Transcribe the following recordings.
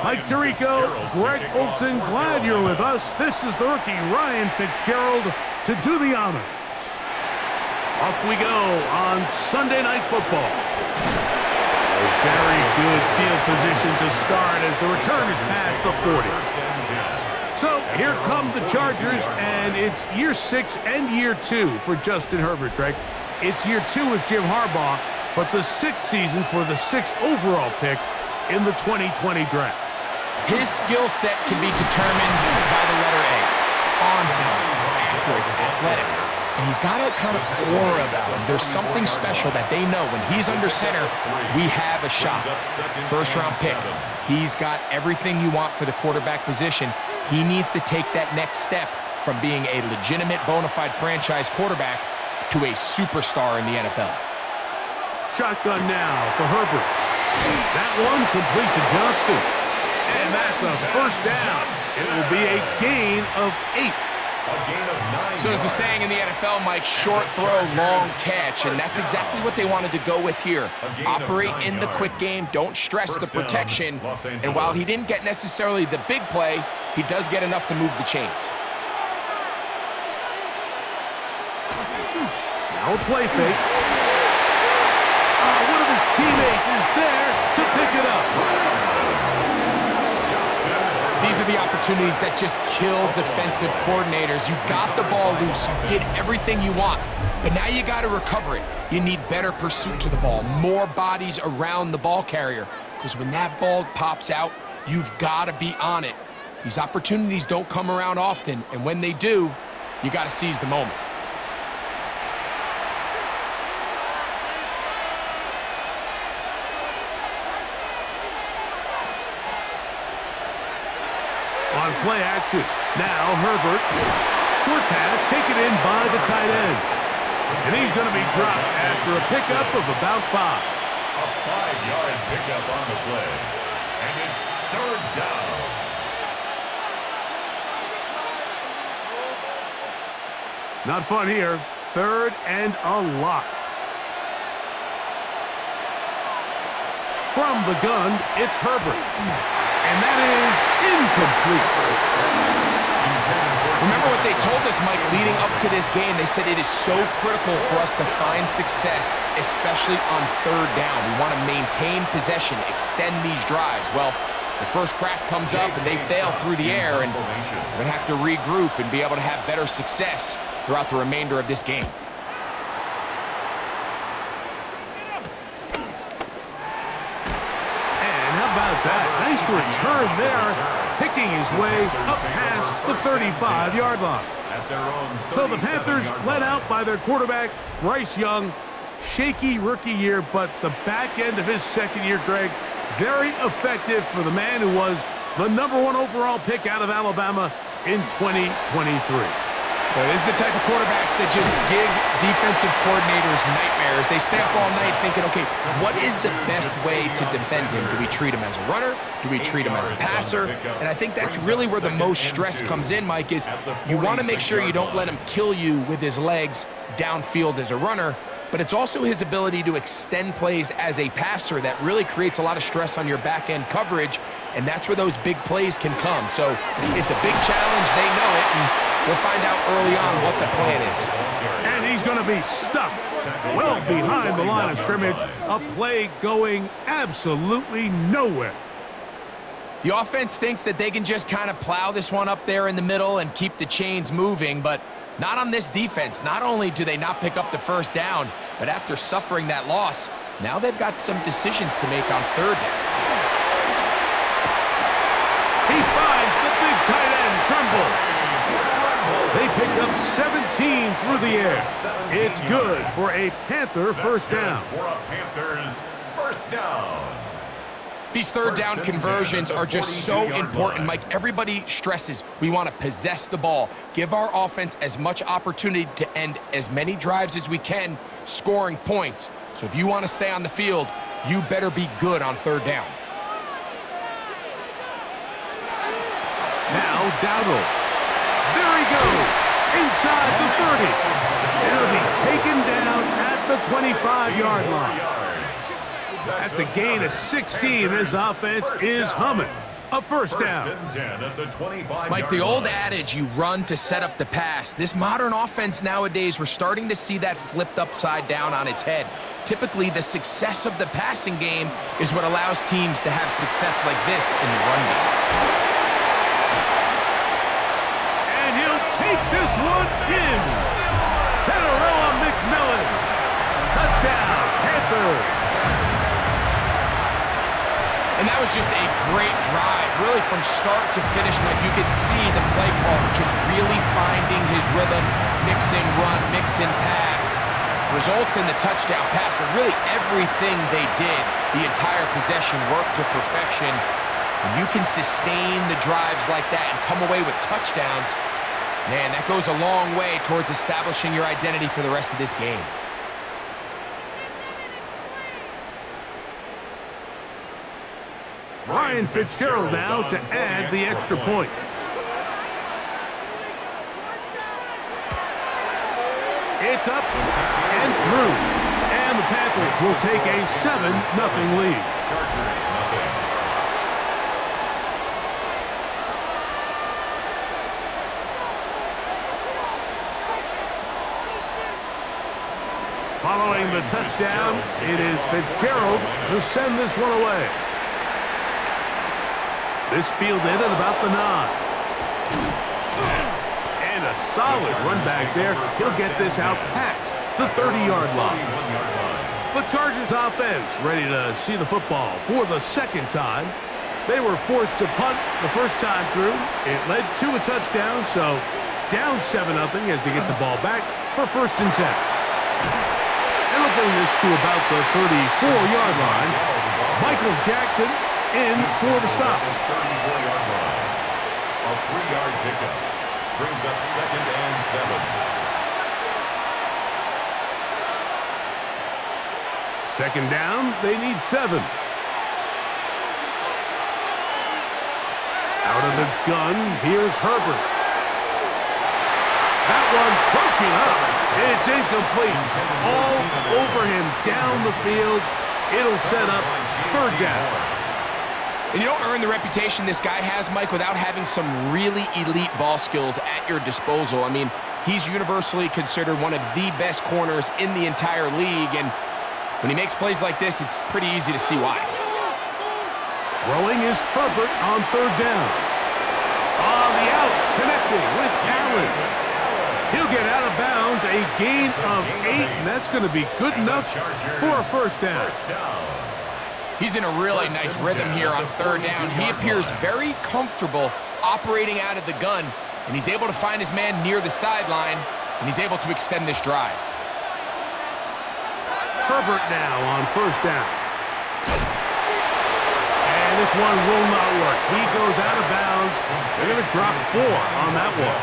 Mike Tirico, Greg Olson, glad you're with us. This is the rookie Ryan Fitzgerald to do the honors. Off we go on Sunday Night Football. A very good field position to start as the return is past the 40. So here come the Chargers, and it's year 6 and year 2 for Justin Herbert, Greg. It's year 2 with Jim Harbaugh, but the 6th season for the 6th overall pick in the 2020 draft. His skill set can be determined by the letter A. On talent, accurate, athletic. And he's got a kind of aura about him. There's something special that they know when he's under center, we have a shot. First-round pick. He's got everything you want for the quarterback position. He needs to take that next step from being a legitimate, bona fide franchise quarterback to a superstar in the NFL. Shotgun now for Herbert. That one complete to Johnston. And that's a first down. It will be a gain of 8. So there's a saying in the NFL, Mike, short throw, long catch, and that's exactly what they wanted to go with here. Operate in the quick game, don't stress the protection, and while he didn't get necessarily the big play, he does get enough to move the chains. Now a play fake. One of his teammates is there to pick it up. These are the opportunities that just kill defensive coordinators. You got the ball loose. You did everything you want. But now you got to recover it. You need better pursuit to the ball, more bodies around the ball carrier. Because when that ball pops out, you've got to be on it. These opportunities don't come around often. And when they do, you got to seize the moment. On play action. Now Herbert. Short pass taken in by the tight end. And he's going to be dropped after a pickup of about 5. A 5-yard pickup on the play. And it's 3rd down. Not fun here. 3rd and a lot. From the gun, it's Herbert. And that is incomplete. Remember what they told us, Mike, leading up to this game. They said it is so critical for us to find success, especially on 3rd down. We want to maintain possession, extend these drives. Well, the first crack comes up and they fail through the air, and we're going to have to regroup and be able to have better success throughout the remainder of this game. That nice return there, picking his way up past the 35-yard line. So the Panthers led out by their quarterback, Bryce Young. Shaky rookie year, but the back end of his 2nd year, Greg, very effective for the man who was the #1 overall pick out of Alabama in 2023. Well, this is the type of quarterbacks that just give defensive coordinators nightmares. They stay up all night thinking, okay, what is the best way to defend him? Do we treat him as a runner? Do we treat him as a passer? And I think that's really where the most stress comes in, Mike, is you want to make sure you don't let him kill you with his legs downfield as a runner, but it's also his ability to extend plays as a passer that really creates a lot of stress on your back-end coverage, and that's where those big plays can come. So it's a big challenge. They know it, and we'll find out early on what the plan is. And he's going to be stuck well behind the line of scrimmage. A play going absolutely nowhere. The offense thinks that they can just kind of plow this one up there in the middle and keep the chains moving, but not on this defense. Not only do they not pick up the first down, but after suffering that loss, now they've got some decisions to make on 3rd down. He finds the big tight end, Tremble. They pick up 17 through the air. It's good for a Panther first down. For a Panthers first down. These 3rd down conversions are just so important, Mike. Everybody stresses we want to possess the ball, give our offense as much opportunity to end as many drives as we can, scoring points. So if you want to stay on the field, you better be good on 3rd down. Now Dowdle. There he goes, inside the 30. It'll be taken down at the 25-yard line. That's a gain of 16. This offense is humming. A first down. First and 10 at the 25-yard Mike, the old line. adage, you run to set up the pass. This modern offense nowadays, we're starting to see that flipped upside down on its head. Typically, the success of the passing game is what allows teams to have success like this in the run game. And he'll take this one in. Tenerella McMillan. Touchdown, Panthers. And that was just a great drive, really from start to finish. Like you could see the play caller just really finding his rhythm, mixing run, mixing pass. Results in the touchdown pass, but really everything they did, the entire possession worked to perfection. When you can sustain the drives like that and come away with touchdowns, man, that goes a long way towards establishing your identity for the rest of this game. Ryan Fitzgerald now to add the extra point. It's up and through. And the Panthers will take a 7-0 lead. Chargers, nothing. Following the touchdown, it is Fitzgerald to send this one away. This fielded at about the 9. And a solid run back there. He'll get this out past the 30-yard line. The Chargers offense ready to see the football for the second time. They were forced to punt the first time through. It led to a touchdown, so down 7-0 as they get the ball back for 1st and 10. And they'll bring this to about the 34-yard line. Michael Jackson in for the stop. 34-yard line. A 3-yard pickup brings up 2nd and 7. 2nd down, they need 7. Out of the gun, here's Herbert. That one broken up. It's incomplete. All over him down the field. It'll set up 3rd down. And you don't earn the reputation this guy has, Mike, without having some really elite ball skills at your disposal. I mean, he's universally considered one of the best corners in the entire league, and when he makes plays like this, it's pretty easy to see why. Throwing is Herbert on 3rd down. On the out, connecting with Allen. He'll get out of bounds, a gain of 8, and that's going to be good enough for a 1st down. He's in a really nice rhythm here on 3rd down. He appears very comfortable operating out of the gun, and he's able to find his man near the sideline, and he's able to extend this drive. Herbert now on 1st down. And this one will not work. He goes out of bounds. They're going to drop 4 on that one.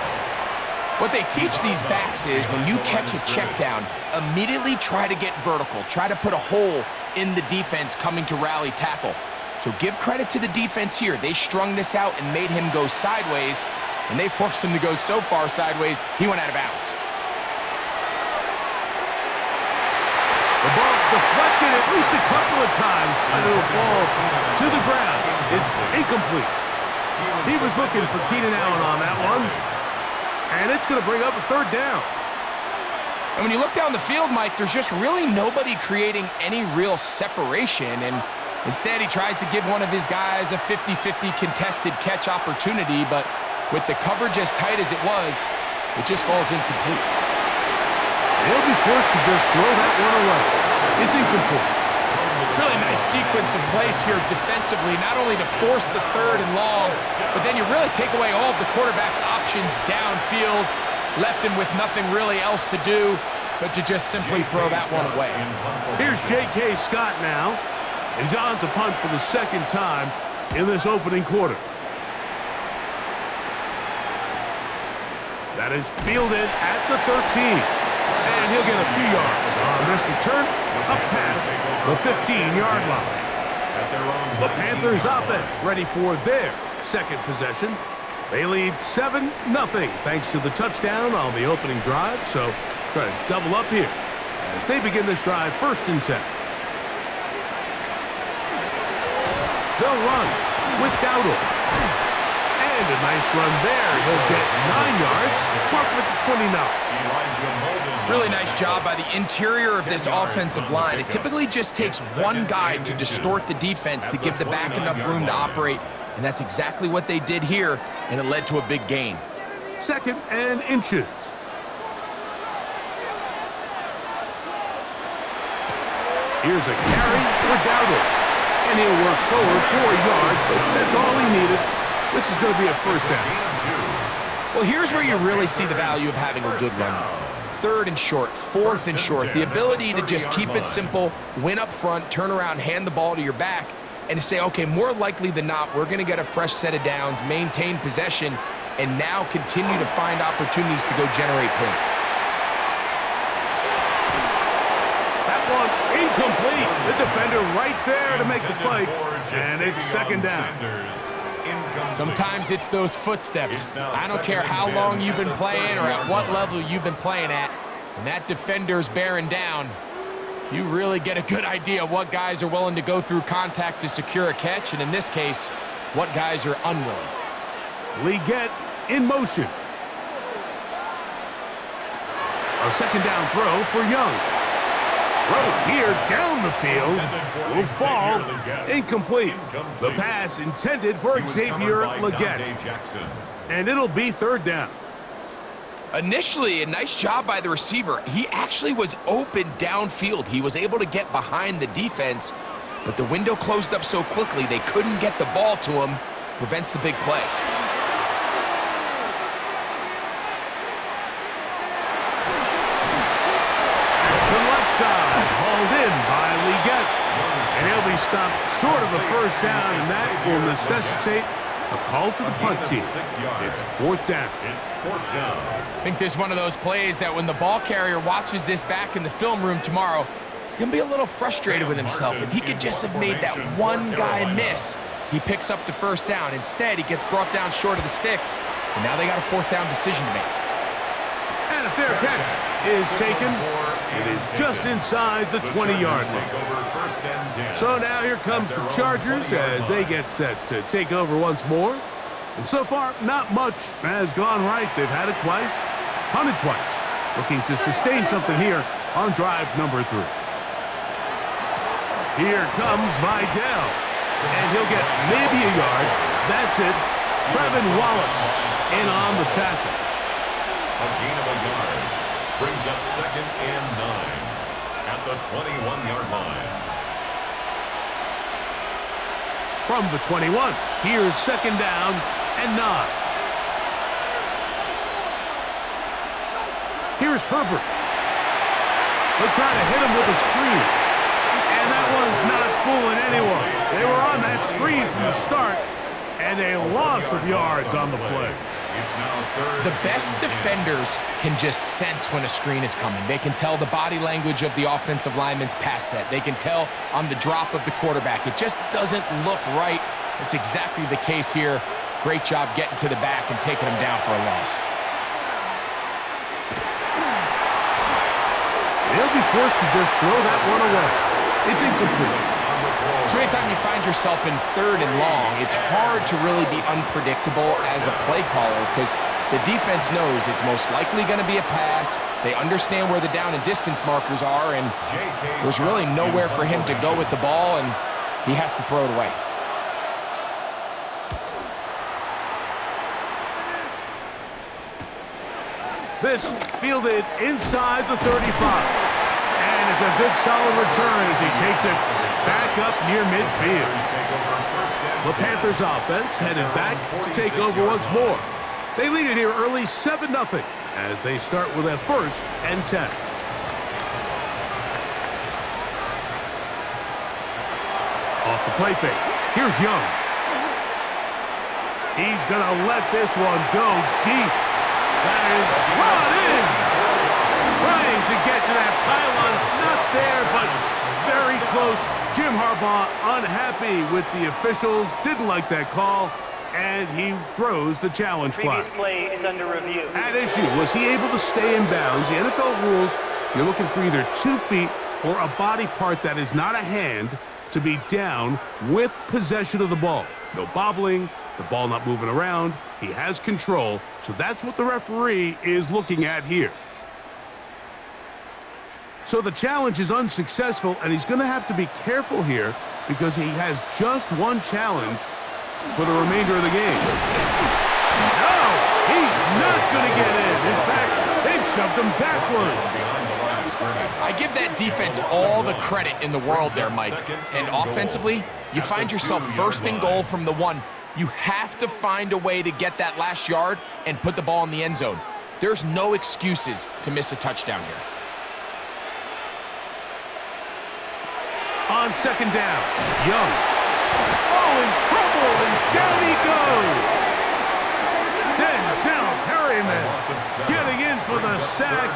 What they teach these backs is when you catch a check down, immediately try to get vertical. Try to put a hole in the defense coming to rally tackle. So give credit to the defense here. They strung this out and made him go sideways, and they forced him to go so far sideways, he went out of bounds. The ball deflected at least a couple of times, and it'll fall to the ground. It's incomplete. He was looking for Keenan Allen on that one, and it's going to bring up a 3rd down. And when you look down the field, Mike, there's just really nobody creating any real separation, and instead he tries to give one of his guys a 50-50 contested catch opportunity, but with the coverage as tight as it was, it just falls incomplete. He'll be forced to just throw that one away. It's incomplete. Really nice sequence of plays here defensively, not only to force the 3rd and long, but then you really take away all of the quarterback's options downfield, left him with nothing really else to do but to just simply throw that one away. Here's J.K. Scott now. He's on to punt for the 2nd time in this opening quarter. That is fielded at the 13. And he'll get a few yards on this return up past the 15-yard line. The Panthers offense ready for their 2nd possession. They lead 7-0 thanks to the touchdown on the opening drive, so try to double up here as they begin this drive 1st and 10. They'll run with Dowdle. And a nice run there. He'll get 9 yards. Mark with the 29. Really nice job by the interior of this offensive line. It typically just takes one guy to distort the defense to give the back enough room to operate, and that's exactly what they did here, and it led to a big gain. 2nd and inches. Here's a carry for Dowdle. And he'll work forward for a yard, but that's all he needed. This is going to be a first down. Well, here's where you really see the value of having a good run. 3rd and short, 4th and short. The ability to just keep it simple, win up front, turn around, hand the ball to your back, and say, okay, more likely than not, we're going to get a fresh set of downs, maintain possession, and now continue to find opportunities to go generate points. That one incomplete. The defender right there to make the play, and it's 2nd down. Sometimes it's those footsteps. I don't care how long you've been playing or at what level you've been playing at. When that defender's bearing down, you really get a good idea what guys are willing to go through contact to secure a catch, and in this case, what guys are unwilling. Leggett in motion. A 2nd down throw for Young. Throw here down the field will fall incomplete. The pass intended for Xavier Leggett. And it'll be 3rd down. Initially, a nice job by the receiver. He actually was open downfield. He was able to get behind the defense, but the window closed up so quickly they couldn't get the ball to him. Prevents the big play. Hauled in by Leggett. And he'll be stopped short of a first down, and that will necessitate a call to the punt team. It's 4th down. I think there's one of those plays that when the ball carrier watches this back in the film room tomorrow, he's going to be a little frustrated with himself. If he could just have made that one guy miss, he picks up the first down. Instead, he gets brought down short of the sticks, and now they got a 4th down decision to make. And a fair catch is taken. It is just inside the 20-yard line. So now here comes the Chargers as they get set to take over once more. And so far, not much has gone right. They've had it twice, punted twice. Looking to sustain something here on drive number 3. Here comes Vidal. And he'll get maybe a yard. That's it. Trevin Wallace in on the tackle. A gain of a yard brings up 2nd and 9 at the 21-yard line. From the 21, here's 2nd down and 9. Here's Herbert. They'll try to hit him with a screen. And that one's not fooling anyone. They were on that screen from the start, and a loss of yards on the play. The best defenders can just sense when a screen is coming. They can tell the body language of the offensive lineman's pass set. They can tell on the drop of the quarterback. It just doesn't look right. It's exactly the case here. Great job getting to the back and taking him down for a loss. They'll be forced to just throw that one away. It's incomplete. So anytime you find yourself in 3rd and long, it's hard to really be unpredictable as a play caller because the defense knows it's most likely going to be a pass. They understand where the down and distance markers are, and there's really nowhere for him to go with the ball, and he has to throw it away. This fielded inside the 35. And it's a good solid return as he takes it back up near midfield. The Panthers offense headed back to take over once more. They lead it here early 7-0 as they start with a 1st and 10. Off the play fake. Here's Young. He's going to let this one go deep. That is brought in. Trying to get to that pylon. Not there, but very close. Jim Harbaugh unhappy with the officials. Didn't like that call. And he throws the challenge flag. Previous play is under review. At issue, was he able to stay in bounds? The NFL rules, you're looking for either 2 feet or a body part that is not a hand to be down with possession of the ball. No bobbling, The ball not moving around. He has control, so that's what the referee is looking at here. So the challenge is unsuccessful, and he's going to have to be careful here because he has just one challenge for the remainder of the game. No, he's not going to get in. In fact, they've shoved him backwards. I give that defense all the credit in the world there, Mike. And offensively, you find yourself first and goal from the 1. You have to find a way to get that last yard and put the ball in the end zone. There's no excuses to miss a touchdown here. On second down, Young. Oh, in trouble, and down he goes. Denzel Perryman getting in for the sack,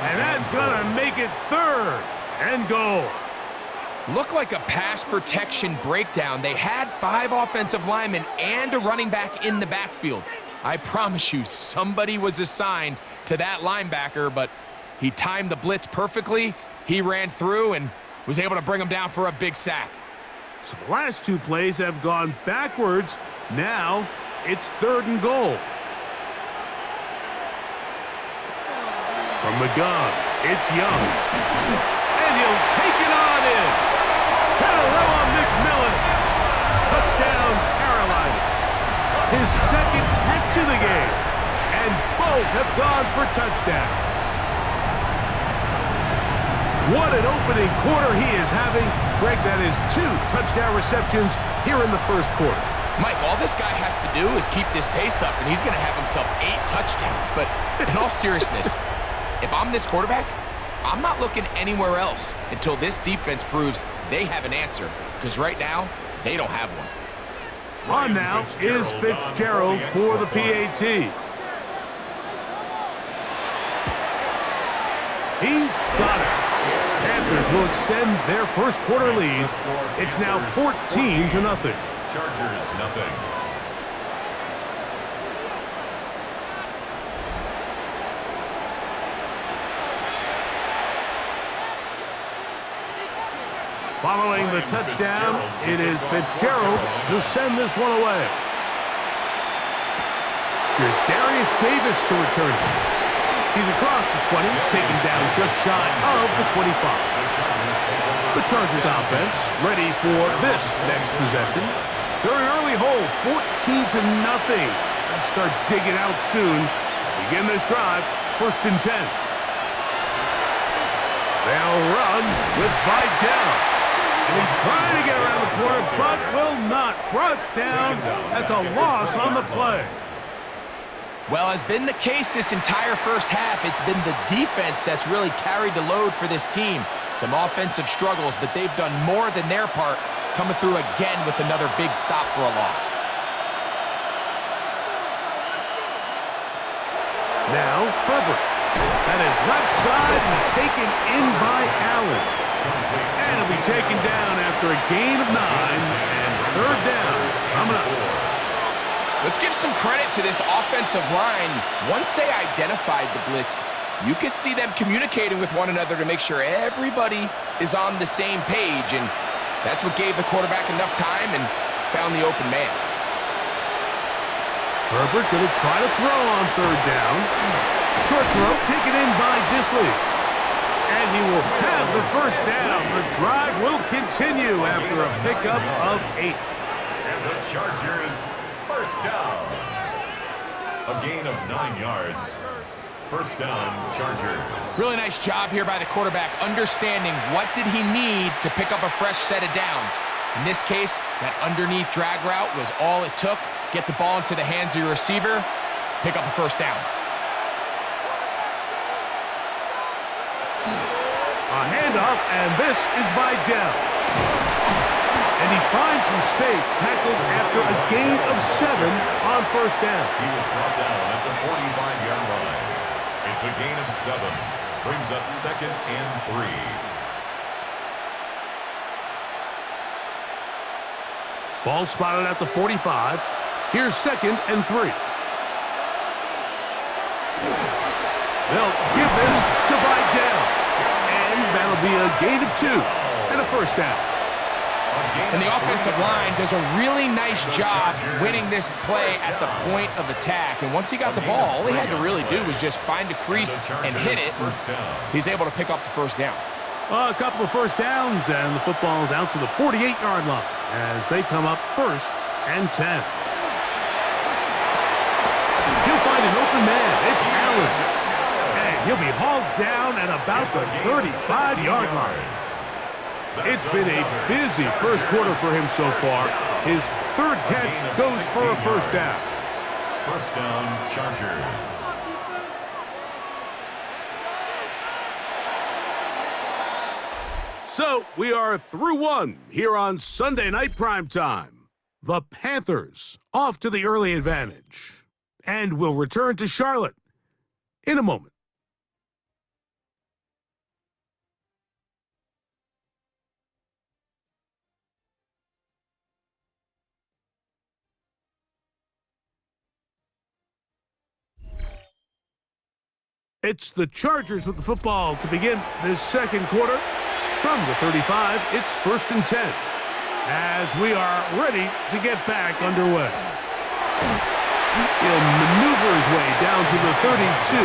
and that's going to make it 3rd and goal. Looked like a pass protection breakdown. They had 5 offensive linemen and a running back in the backfield. I promise you, somebody was assigned to that linebacker, but he timed the blitz perfectly. He ran through and was able to bring him down for a big sack. So the last 2 plays have gone backwards. Now it's 3rd and goal. From the gun, it's Young. And he'll take it on in. Carolina McMillan. Touchdown, Carolina. His 2nd catch of the game. And both have gone for touchdowns. What an opening quarter he is having. Greg, that is 2 touchdown receptions here in the first quarter. Mike, all this guy has to do is keep this pace up, and he's going to have himself 8 touchdowns. But in all seriousness, if I'm this quarterback, I'm not looking anywhere else until this defense proves they have an answer, because right now, they don't have one. On now is Fitzgerald for the PAT. He's got it. Panthers will extend their first quarter lead. It's now 14-0. Chargers, nothing. Following the touchdown, it is Fitzgerald to send this one away. Here's Darius Davis to return it. He's across the 20, taken down just shy of the 25. The Chargers offense ready for this next possession. They're an early hole, 14-0. Let's start digging out soon. Begin this drive, 1st and 10. They'll run with Vidal. And he's trying to get around the corner, but will not. Brought down. That's a loss on the play. Well, as been the case this entire first half, it's been the defense that's really carried the load for this team. Some offensive struggles, but they've done more than their part, coming through again with another big stop for a loss. Now, Herbert. That is left side and taken in by Allen. And it'll be taken down after a gain of 9 and 3rd down coming up. Let's give some credit to this offensive line. Once they identified the blitz, you could see them communicating with one another to make sure everybody is on the same page, and that's what gave the quarterback enough time and found the open man. Herbert going to try to throw on 3rd down. Short throw taken in by Disley. And he will have the first down. The drive will continue after a pickup of 8. And the Chargers, first down. A gain of 9 yards. First down, Chargers. Really nice job here by the quarterback, understanding what did he need to pick up a fresh set of downs. In this case, that underneath drag route was all it took. Get the ball into the hands of your receiver, pick up a first down. A handoff, and this is Vidal. And he finds some space, tackled after a gain of 7 on 1st down. He was brought down at the 45-yard line. It's a gain of 7. Brings up 2nd and 3. Ball spotted at the 45. Here's 2nd and 3. They'll give this to Vidal. And that'll be a gain of 2 and a first down. And the offensive line does a really nice job winning this play at the point of attack. And once he got the ball, all he had to really do was just find a crease and hit it. He's able to pick up the first down. A couple of first downs, and the football is out to the 48-yard line as they come up 1st and 10. He'll find an open man. It's Allen. And he'll be hauled down at about the 35-yard line. It's been a busy first quarter for him so far. His 3rd catch goes for a first down. First down, Chargers. So we are through one here on Sunday Night Primetime. The Panthers off to the early advantage. And we'll return to Charlotte in a moment. It's the Chargers with the football to begin this second quarter. From the 35, it's 1st and 10 as we are ready to get back underway. He'll maneuver his way down to the 32.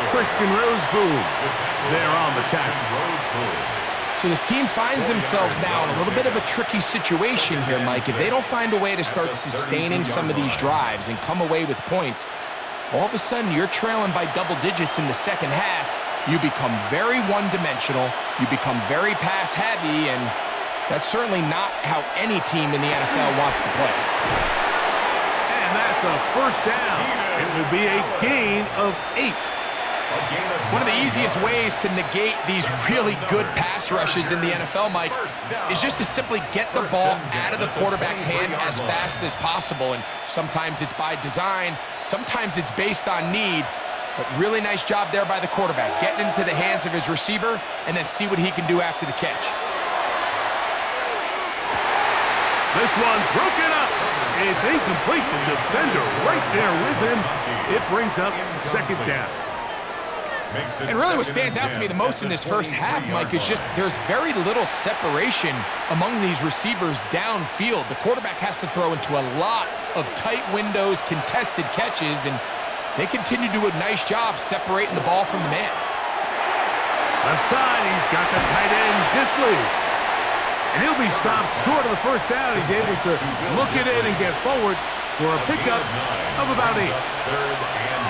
Christian Roseboom there on the tackle. So this team finds themselves now in a little bit of a tricky situation here, Mike. If they don't find a way to start sustaining some of these drives and come away with points, all of a sudden you're trailing by double digits in the second half. You become very one-dimensional, you become very pass-heavy, and that's certainly not how any team in the NFL wants to play. And that's a first down. It will be a gain of 8. One of the easiest ways to negate these really good pass rushes in the NFL, Mike, is just to simply get the ball out of the quarterback's hand as fast as possible. And sometimes it's by design, sometimes it's based on need. But really nice job there by the quarterback, getting into the hands of his receiver and then see what he can do after the catch. This one broken up. It's incomplete. The defender right there with him. It brings up 2nd down. And really what stands out to me the most in this first half, Mike, is just there's very little separation among these receivers downfield. The quarterback has to throw into a lot of tight windows, contested catches, and they continue to do a nice job separating the ball from the man. Left side, he's got the tight end, Disley. And he'll be stopped short of the first down. He's able to look it in and get forward for a pickup of about 8.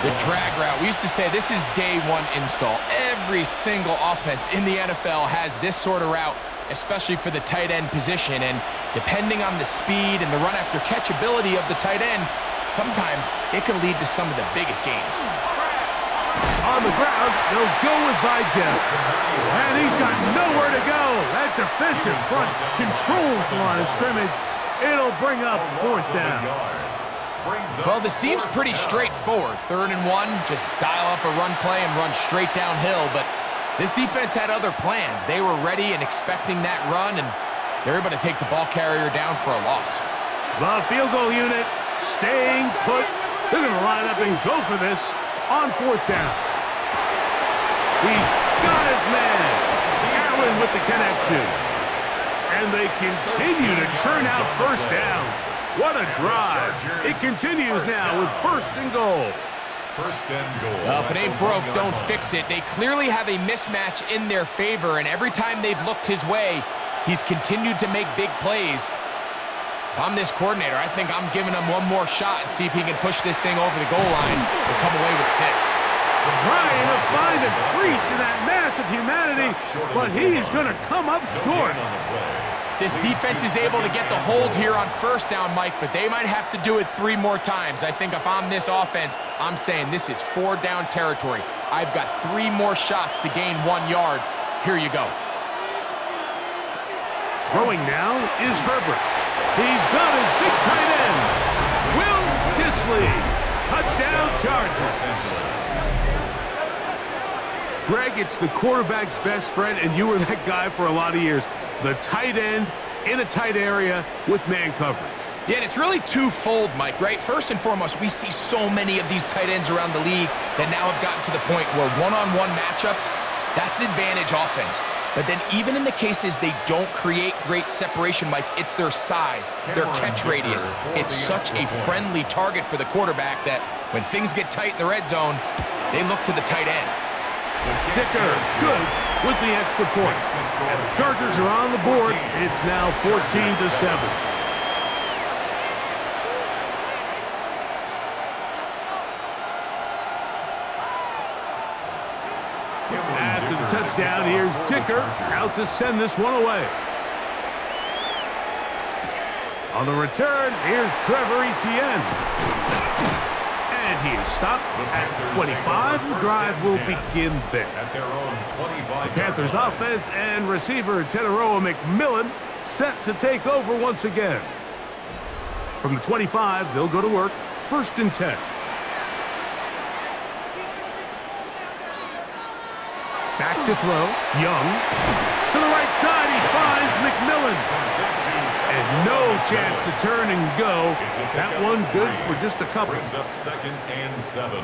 The drag route. We used to say this is day one install. Every single offense in the NFL has this sort of route, especially for the tight end position. And depending on the speed and the run after catch ability of the tight end, sometimes it can lead to some of the biggest gains. On the ground, they'll go with Vidal. And he's got nowhere to go. That defensive front controls the line of scrimmage. It'll bring up 4th down. Well, this seems pretty straightforward. 3rd and 1, just dial up a run play and run straight downhill. But this defense had other plans. They were ready and expecting that run, and they're able to take the ball carrier down for a loss. The field goal unit staying put. They're going to line up and go for this on 4th down. He's got his man. Allen with the connection. And they continue to churn out first downs. What a drive. It continues now with 1st and goal. First and goal. Well, if it ain't broke, don't fix it. They clearly have a mismatch in their favor, and every time they've looked his way, he's continued to make big plays. If I'm this coordinator, I think I'm giving him one more shot and see if he can push this thing over the goal line and come away with 6. Trying to find a crease in that mass of humanity, but he is going to come up short. This defense is able to get the hold here on first down, Mike, but they might have to do it 3 more times. I think if I'm this offense, I'm saying this is 4 down territory. I've got 3 more shots to gain 1 yard. Here you go. Throwing now is Herbert. He's got his big tight end, Will Disley. Touchdown Chargers. Greg, it's the quarterback's best friend, and you were that guy for a lot of years. The tight end in a tight area with man coverage. Yeah, and it's really twofold, Mike, right? First and foremost, we see so many of these tight ends around the league that now have gotten to the point where one-on-one matchups, that's advantage offense. But then even in the cases they don't create great separation, Mike, it's their size, their catch radius. It's such a friendly target for the quarterback that when things get tight in the red zone, they look to the tight end. Dicker, good with the extra point. And the Chargers are on the board. It's now 14-7. After the touchdown, here's Dicker out to send this one away. On the return, here's Trevor Etienne. And he is stopped at 25. The drive will begin there. The Panthers offense and receiver Teteroa McMillan set to take over once again. From the 25, they'll go to work. 1st and 10. Back to throw. Young. To the right side, he finds McMillan. And no chance to turn and go. That one good for just a couple. Brings up 2nd and 7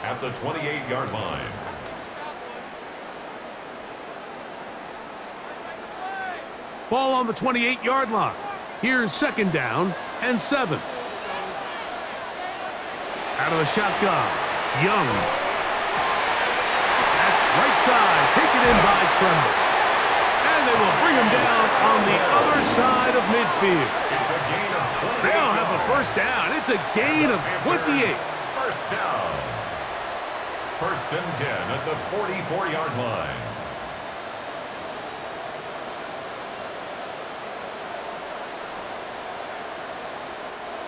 at the 28-yard line. Ball on the 28-yard line. Here's 2nd down and 7. Out of the shotgun. Young. Right side, taken in by Tremble. And they will bring him down on the other side of midfield. It's a gain of 28. They'll have a 1st down. It's a gain of 28. 1st down. 1st and 10 at the 44-yard line.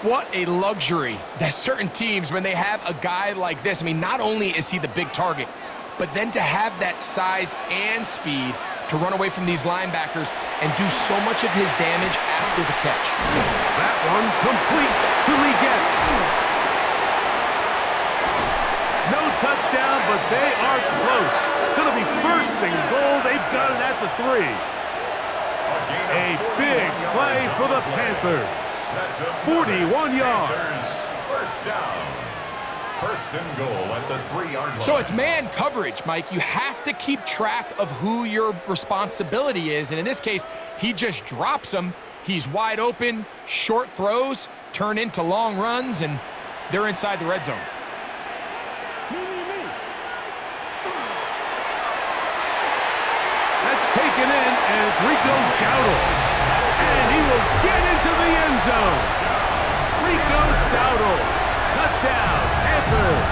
What a luxury that certain teams, when they have a guy like this, I mean, not only is he the big target, but then to have that size and speed to run away from these linebackers and do so much of his damage after the catch. That one complete to Leggett. No touchdown, but they are close. Going to be 1st and goal. They've got it at the 3. A big play for the Panthers. 41 yards. 1st down. 1st and goal at the 3-yard line. So it's man coverage, Mike. You have to keep track of who your responsibility is. And in this case, he just drops him. He's wide open. Short throws turn into long runs, and they're inside the red zone. That's taken in, and it's Rico Dowdle. And he will get into the end zone. Rico Dowdle. Touchdown, Panthers.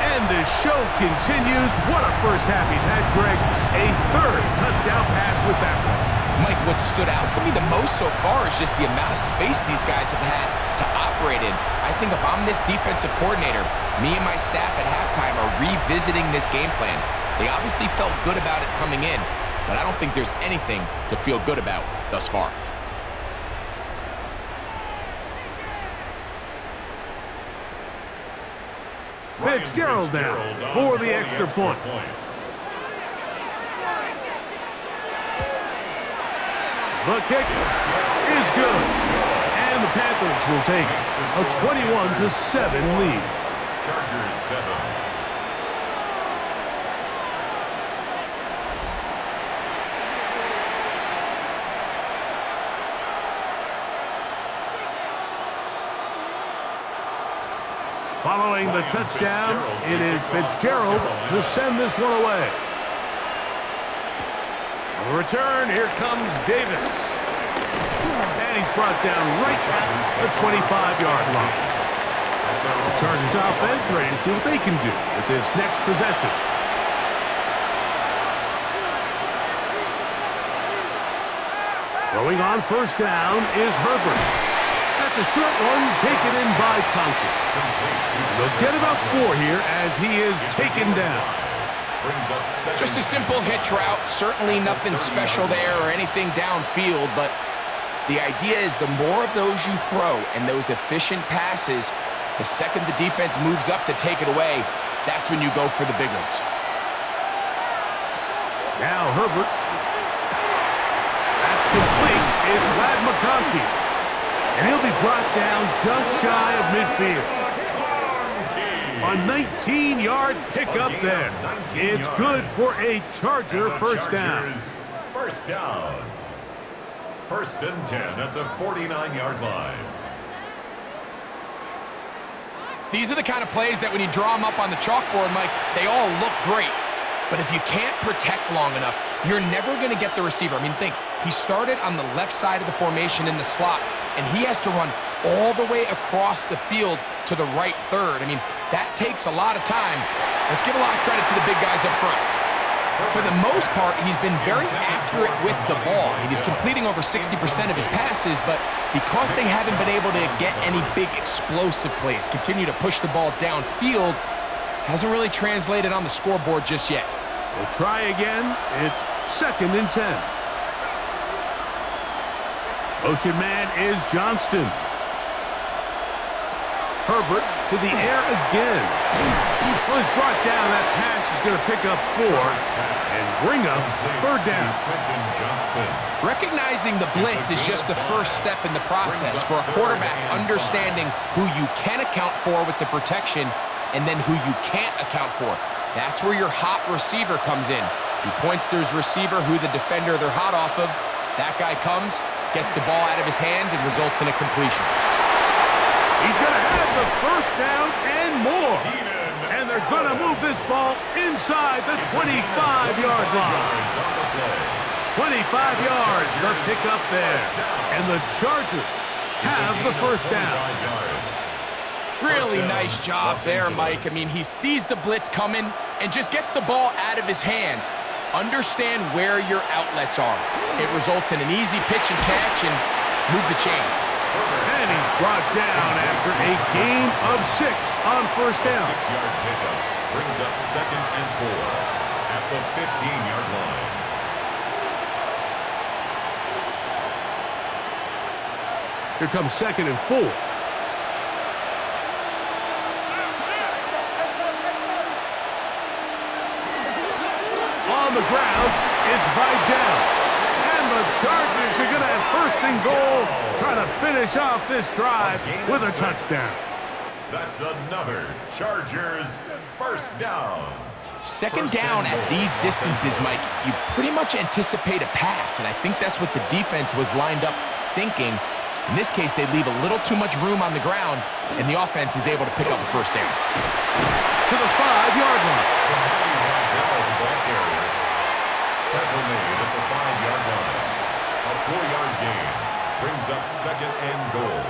And the show continues. What a first half he's had, Greg. A 3rd touchdown pass with that one. Mike, what stood out to me the most so far is just the amount of space these guys have had to operate in. I think if I'm this defensive coordinator, me and my staff at halftime are revisiting this game plan. They obviously felt good about it coming in, but I don't think there's anything to feel good about thus far. Fitzgerald now for the extra point. The kick is good. And the Panthers will take a 21-7 lead. Chargers 7. Following the touchdown, it is Fitzgerald to send this one away. On the return, here comes Davis. And he's brought down right at the 25-yard line. The Chargers offense ready to see what they can do with this next possession. Throwing on 1st down is Herbert. That's a short one taken in by Conklin. They'll get about 4 here as he is taken down. Just a simple hitch route. Certainly nothing special there or anything downfield, but the idea is the more of those you throw and those efficient passes, the second the defense moves up to take it away, that's when you go for the big ones. Now Herbert. That's complete. It's Ladd McConkey. And he'll be brought down just shy of midfield. A 19-yard pickup there. It's good for a Charger first down. First down. 1st and 10 at the 49-yard line. These are the kind of plays that when you draw them up on the chalkboard, Mike, they all look great. But if you can't protect long enough, you're never going to get the receiver. I mean, think, he started on the left side of the formation in the slot, and he has to run all the way across the field to the right third. I mean, that takes a lot of time. Let's give a lot of credit to the big guys up front. For the most part, he's been very accurate with the ball. I mean, he's completing over 60% of his passes, but because they haven't been able to get any big explosive plays, continue to push the ball downfield, hasn't really translated on the scoreboard just yet. We'll try again. It's 2nd and 10. Motion man is Johnston. Herbert to the air again. Well, he's brought down. That pass is going to pick up 4 and bring up 3rd down. Recognizing the blitz is just the first step in the process for a quarterback understanding who you can account for with the protection and then who you can't account for. That's where your hot receiver comes in. He points to his receiver, who the defender they're hot off of. That guy comes, gets the ball out of his hand, and results in a completion. He's going to have the first down and more. And they're going to move this ball inside the 25-yard line. 25 yards, the pickup there. And the Chargers have the first down. Really nice job there, Mike. I mean, he sees the blitz coming and just gets the ball out of his hands. Understand where your outlets are. It results in an easy pitch and catch and move the chains. And he's brought down after a gain of 6 on first down. 6-yard pickup brings up 2nd and 4 at the 15-yard line. Here comes 2nd and 4. On the ground, it's Vidal. And the Chargers are going to have 1st and goal, trying to finish off this drive with a touchdown. That's another Chargers first down. 2nd down at these distances, Mike, you pretty much anticipate a pass, and I think that's what the defense was lined up thinking. In this case, they leave a little too much room on the ground, and the offense is able to pick up a first down. To the 5-yard line. Tackle made at the 5-yard line. A 4-yard gain brings up 2nd and goal.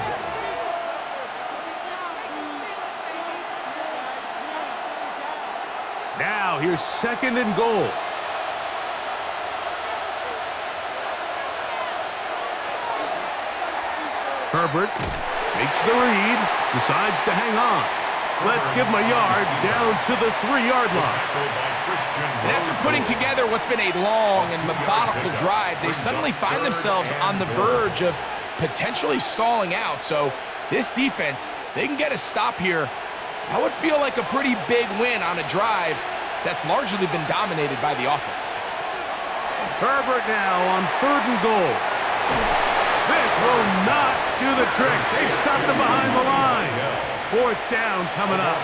Now here's 2nd and goal. Herbert makes the read, decides to hang on. Let's give him a yard down to the 3-yard line. And after putting together what's been a long and methodical drive, they suddenly find themselves on the verge of potentially stalling out. So this defense, they can get a stop here. That would feel like a pretty big win on a drive that's largely been dominated by the offense. Herbert now on 3rd and goal. This will not do the trick. They've stopped him behind the line. 4th down coming up.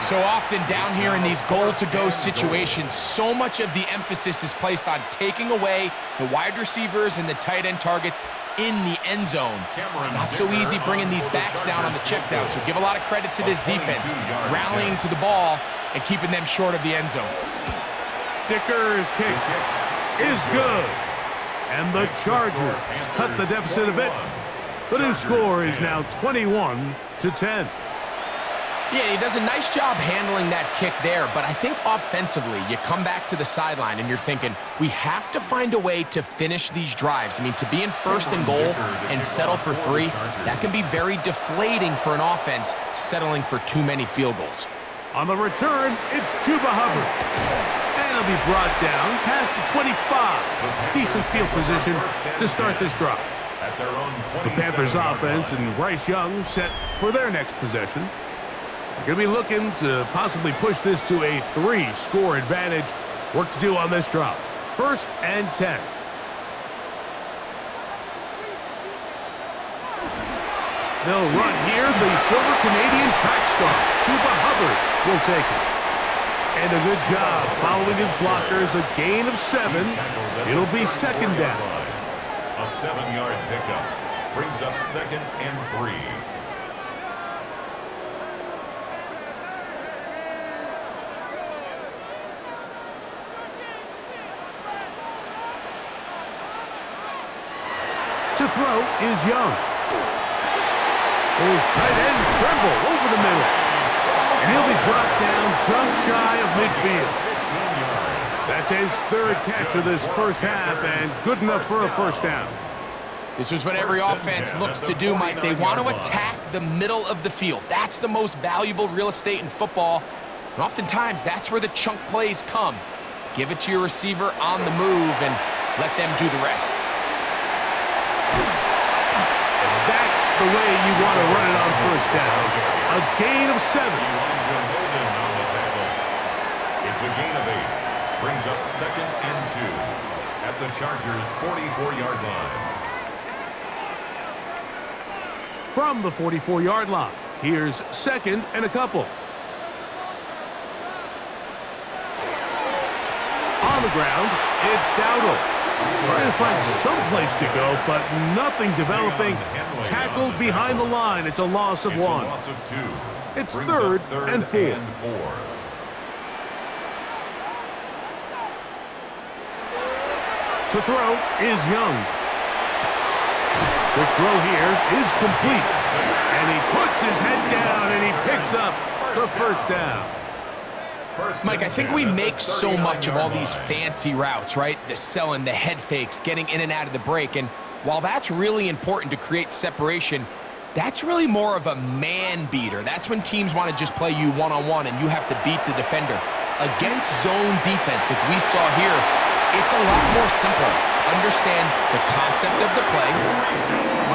So often down here in these goal-to-go situations, so much of the emphasis is placed on taking away the wide receivers and the tight end targets in the end zone. It's not so easy bringing these backs down on the check down, so give a lot of credit to this defense, rallying to the ball and keeping them short of the end zone. Dicker's kick is good. And the Chargers cut the deficit a bit. The new score is now 21-10. Yeah, he does a nice job handling that kick there, but I think offensively, you come back to the sideline and you're thinking, we have to find a way to finish these drives. I mean, to be in 1st and goal and settle for 3, that can be very deflating for an offense settling for too many field goals. On the return, it's Chuba Hubbard. And he'll be brought down past the 25. Decent field position to start this drive. The Panthers offense and Bryce Young set for their next possession. They're going to be looking to possibly push this to a 3-score advantage. Work to do on this drive. 1st and 10. They'll run here. The former Canadian track star, Chuba Hubbard, will take it. And a good job following his blockers. A gain of 7. It'll be second down. A 7-yard pickup brings up 2nd and 3. To throw is Young. His tight end Tremble over the middle. And he'll be brought down just shy of midfield. That's his 3rd catch of this first half, and good enough for a first down. This is what every offense looks to do, Mike. They want to attack the middle of the field. That's the most valuable real estate in football. And oftentimes, that's where the chunk plays come. Give it to your receiver on the move and let them do the rest. That's the way you want to run it on first down. A gain of 7. It's a gain of 8. Brings up 2nd and 2 at the Chargers' 44-yard line. From the 44-yard line, here's 2nd and a couple. On the ground, it's Dowdle. Trying to find some place to go, but nothing developing. Tackled behind the line. It's a loss of 1. A loss of 2. It's 3rd and 4. To throw is Young. The throw here is complete. And he puts his head down and he picks up the first down. Mike, I think we make so much of all these fancy routes, right? The selling, the head fakes, getting in and out of the break. And while that's really important to create separation, that's really more of a man beater. That's when teams want to just play you one-on-one and you have to beat the defender. Against zone defense, like we saw here, it's a lot more simple. Understand the concept of the play,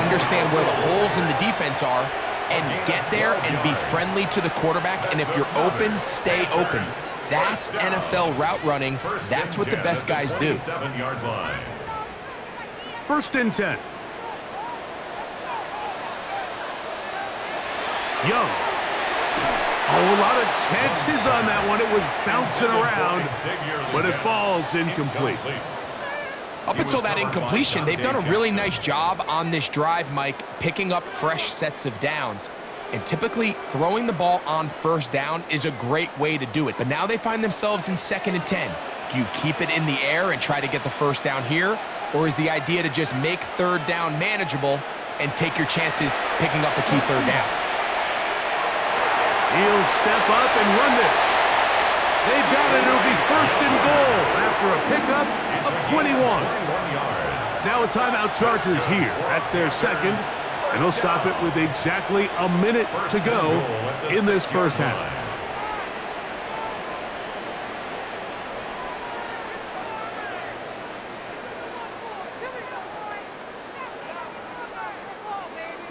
understand where the holes in the defense are, and get there and be friendly to the quarterback. And if you're open, stay open. That's NFL route running. That's what the best guys do. 7-yard line. 1st and 10. Young. Oh, a lot of chances on that one. It was bouncing around, but it falls incomplete. Up until that incompletion, they've done a really nice job on this drive, Mike, picking up fresh sets of downs. And typically, throwing the ball on first down is a great way to do it. But now they find themselves in 2nd and 10. Do you keep it in the air and try to get the first down here? Or is the idea to just make 3rd down manageable and take your chances picking up a key 3rd down? He'll step up and run this. They've got it. It'll be 1st and goal after a pickup of 21. Now a timeout Chargers here. That's their 2nd, and they'll stop it with exactly a minute to go in this first half.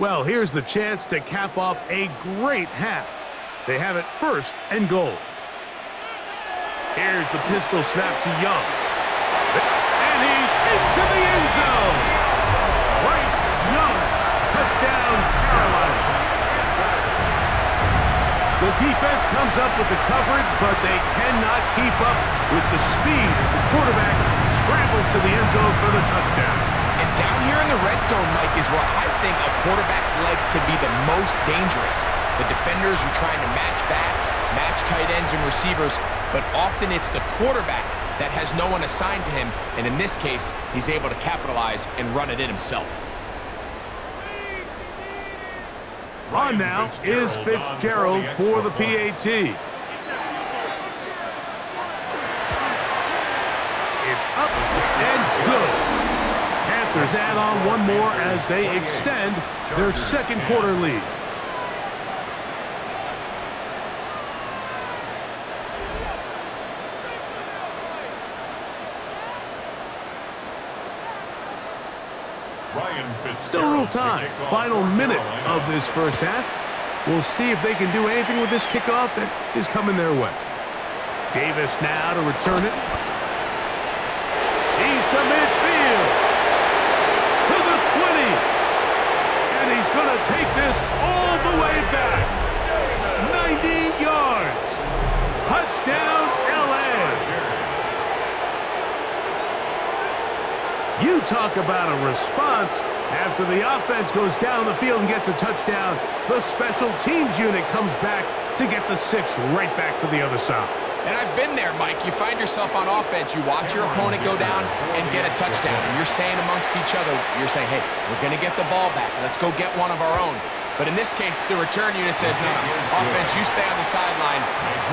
Well, here's the chance to cap off a great half. They have it 1st and goal. Here's the pistol snap to Young. And he's into the end zone. Bryce Young, touchdown Carolina. The defense comes up with the coverage, but they cannot keep up with the speed as the quarterback scrambles to the end zone for the touchdown. And down here in the red zone, Mike, is where I think a quarterback's legs can be the most dangerous. The defenders are trying to match backs, match tight ends and receivers, but often it's the quarterback that has no one assigned to him, and in this case, he's able to capitalize and run it in himself. On now is Fitzgerald for the PAT. It's up and good. Panthers add on one more as they extend their 2nd quarter lead. Still a little time. Final minute of this first half. We'll see if they can do anything with this kickoff that is coming their way. Davis now to return it. He's to midfield. To the 20. And he's going to take this all the way back. 90 yards. Touchdown, LA. You talk about a response. After the offense goes down the field and gets a touchdown, the special teams unit comes back to get the 6 right back for the other side. And I've been there, Mike. You find yourself on offense, you watch your opponent go down and get a touchdown, and you're saying amongst each other, you're saying, hey, we're going to get the ball back. Let's go get one of our own. But in this case, the return unit says, no, offense, you stay on the sideline.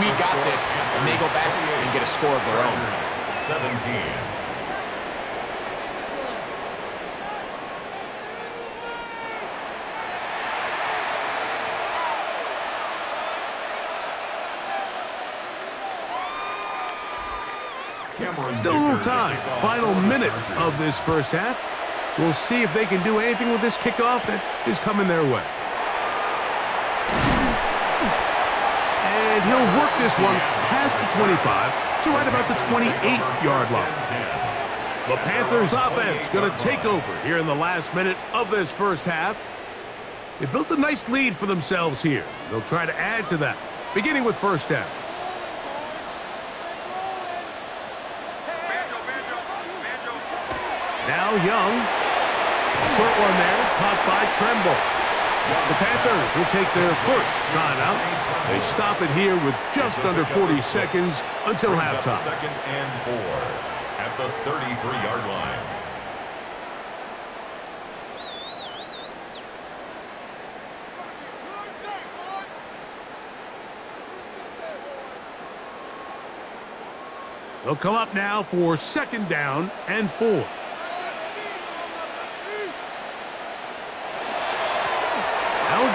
We got this. And they go back and get a score of their own. 17. Still a little time. Final minute of this first half. We'll see if they can do anything with this kickoff that is coming their way. And he'll work this one past the 25 to right about the 28-yard line. The Panthers offense going to take over here in the last minute of this first half. They built a nice lead for themselves here. They'll try to add to that, beginning with first down. Now Young. Short one there, caught by Tremble. The Panthers will take their first timeout. They stop it here with just under 40 seconds until halftime. 2nd and 4 at the 33-yard line. They'll come up now for 2nd down and 4.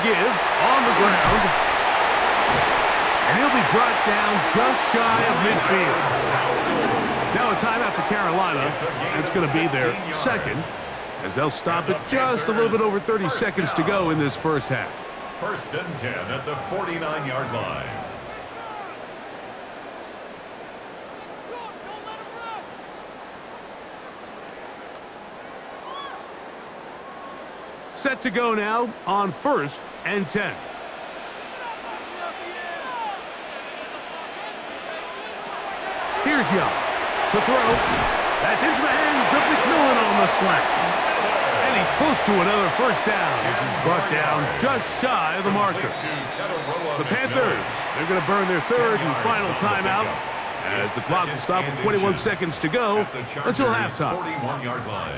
Give on the ground, and he'll be brought down just shy of midfield. Now a timeout for Carolina, and it's going to be their second, as they'll stop it just a little bit over 30 seconds to go in this first half. 1st and 10 at the 49-yard line. Set to go now on 1st and 10. Here's Young to throw. That's into the hands of McMillan on the slant. And he's close to another first down as he's brought down just shy of the marker. The Panthers, they're going to burn their 3rd and final timeout as the clock will stop with 21 seconds to go until halftime. 41-yard line.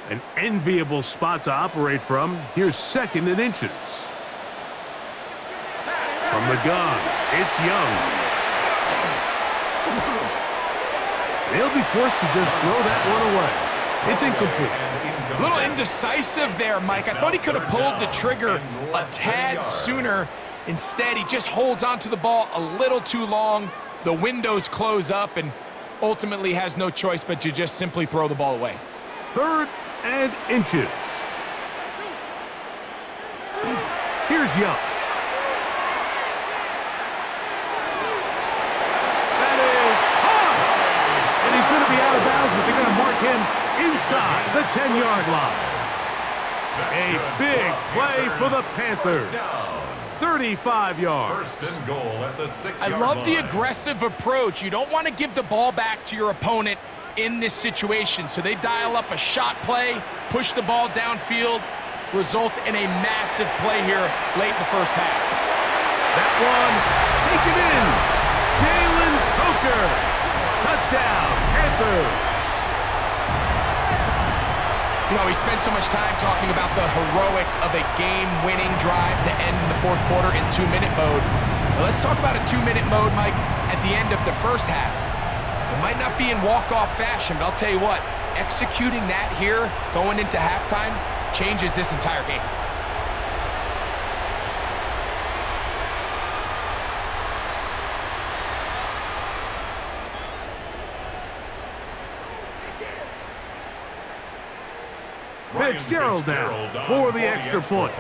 An enviable spot to operate from. Here's 2nd and inches. From the gun, it's Young. They'll be forced to just throw that one away. It's incomplete. A little indecisive there, Mike. I thought he could have pulled the trigger a tad sooner. Instead, he just holds onto the ball a little too long. The windows close up and ultimately has no choice but to just simply throw the ball away. 3rd and inches. Here's Young. That is hard. And he's going to be out of bounds, but they're going to mark him inside the 10-yard line. A big play for the Panthers. 35 yards. 1st and goal at the 6-yard line. I love the aggressive approach. You don't want to give the ball back to your opponent in this situation. So they dial up a shot play, push the ball downfield, results in a massive play here late in the first half. That one taken in. Jalen Coker. Touchdown, Panthers. You know, we spent so much time talking about the heroics of a game-winning drive to end the 4th quarter in 2-minute mode. Now let's talk about a 2-minute mode, Mike, at the end of the first half. It might not be in walk-off fashion, but I'll tell you what, executing that here going into halftime changes this entire game. Fitzgerald now for the extra point.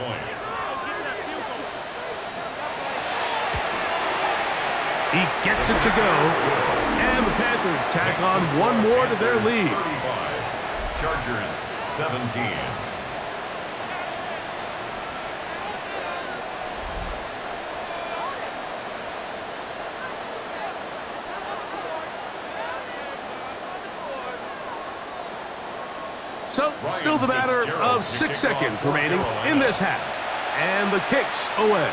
He gets it to go. And the Panthers tack on one more to their lead. 35. Chargers 17. So, still the matter of 6 seconds remaining in this half. And the kick's away.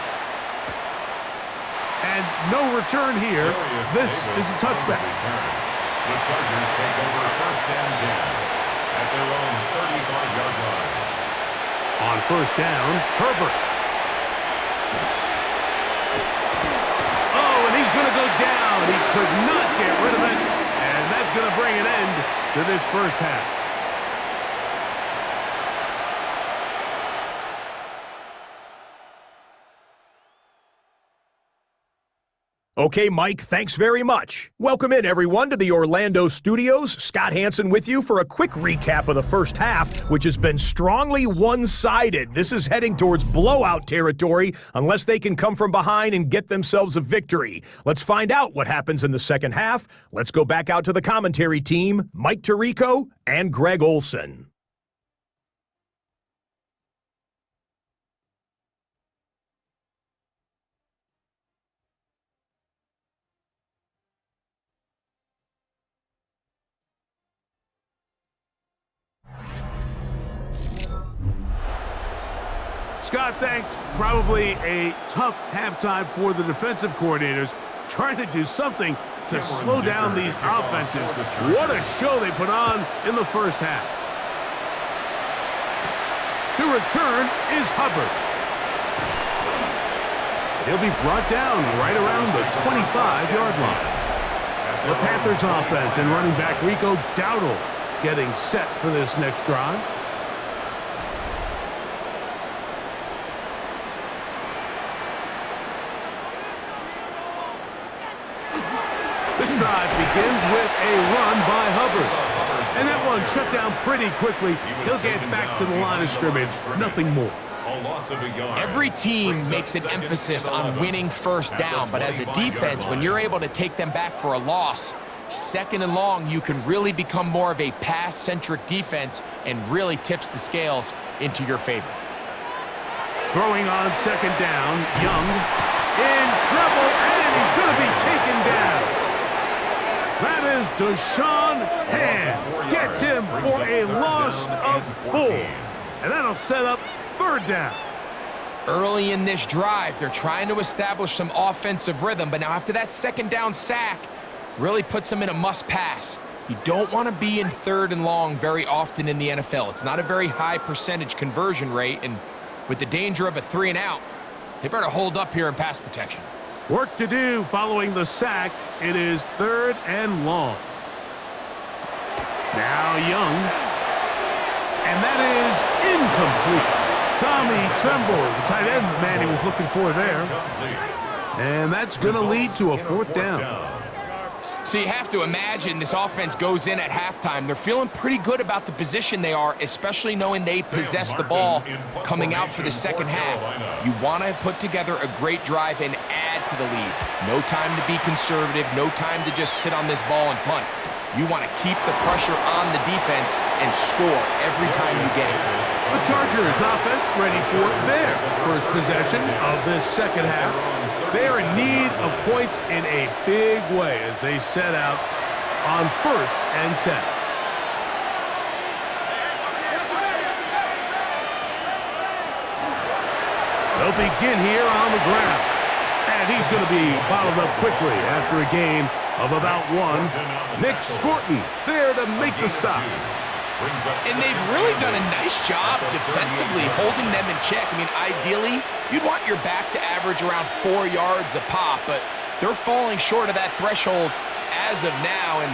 And no return here. This is a touchback. The Chargers take over first and 10 at their own 35-yard line. On first down, Herbert. Oh, and he's going to go down. He could not get rid of it. And that's going to bring an end to this first half. Okay, Mike, thanks very much. Welcome in, everyone, to the Orlando studios. Scott Hansen with you for a quick recap of the first half, which has been strongly one-sided. This is heading towards blowout territory unless they can come from behind and get themselves a victory. Let's find out what happens in the second half. Let's go back out to the commentary team, Mike Tirico and Greg Olson. Scott, thanks. Probably a tough halftime for the defensive coordinators, trying to do something to slow down these offenses. What a show they put on in the first half. To return is Hubbard. He'll be brought down right around the 25-yard line. The Panthers offense and running back Rico Dowdle getting set for this next drive. This drive begins with a run by Hubbard. And that one shut down pretty quickly. He'll get back to the line of scrimmage. Nothing more. Every team makes an emphasis on winning first down, but as a defense, when you're able to take them back for a loss, second and long, you can really become more of a pass-centric defense and really tips the scales into your favor. Throwing on second down, Young in trouble, and he's going to be taken down. That is Deshaun Hand. Gets him for a loss of 4. And that'll set up third down. Early in this drive, they're trying to establish some offensive rhythm, but now after that second down sack, really puts them in a must-pass. You don't want to be in third and long very often in the NFL. It's not a very high percentage conversion rate, and with the danger of a 3-and-out, they better hold up here in pass protection. Work to do following the sack. It is third and long. Now Young. And that is incomplete. Tommy Tremble, the tight end, the man he was looking for there. And that's going to lead to a fourth down. So you have to imagine this offense goes in at halftime. They're feeling pretty good about the position they are, especially knowing they possess the ball coming out for the second half. You want to put together a great drive and add to the lead. No time to be conservative, no time to just sit on this ball and punt. You want to keep the pressure on the defense and score every time you get it. The Chargers offense ready for their first possession of this second half. They are in need of points in a big way as they set out on first and 10. They'll begin here on the ground. And he's going to be bottled up quickly after a gain of about 1. Nick Scorton there to make the stop. And they've really done a nice job defensively holding them in check. I mean, ideally, you'd want your back to average around 4 yards a pop, but they're falling short of that threshold as of now, and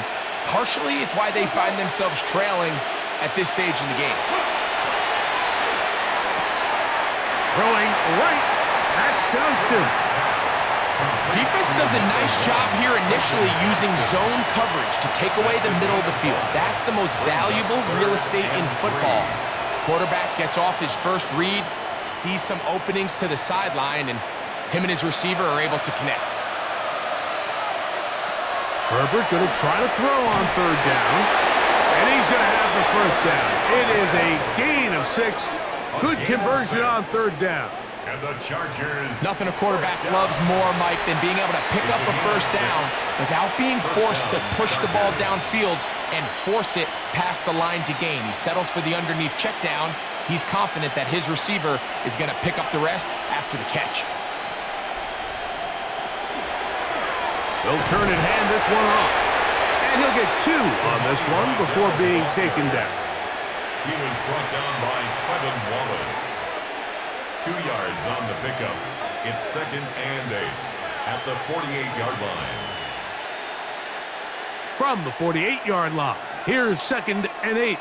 partially it's why they find themselves trailing at this stage in the game. Throwing right, that's Johnston. Defense does a nice job here initially using zone coverage to take away the middle of the field. That's the most valuable real estate in football. Quarterback gets off his first read, sees some openings to the sideline, and him and his receiver are able to connect. Herbert going to try to throw on third down. And he's going to have the first down. It is a gain of 6. Good conversion on third down. And the Chargers. Nothing a quarterback loves more, Mike, than being able to pick up a first down without being forced to push the ball downfield and force it past the line to gain. He settles for the underneath check down. He's confident that his receiver is going to pick up the rest after the catch. He'll turn and hand this one off. And he'll get 2 on this one before being taken down. He was brought down by Trevin Wallace. 2 yards on the pickup. It's 2nd and 8 at the 48-yard line. From the 48-yard line, here's 2nd and 8.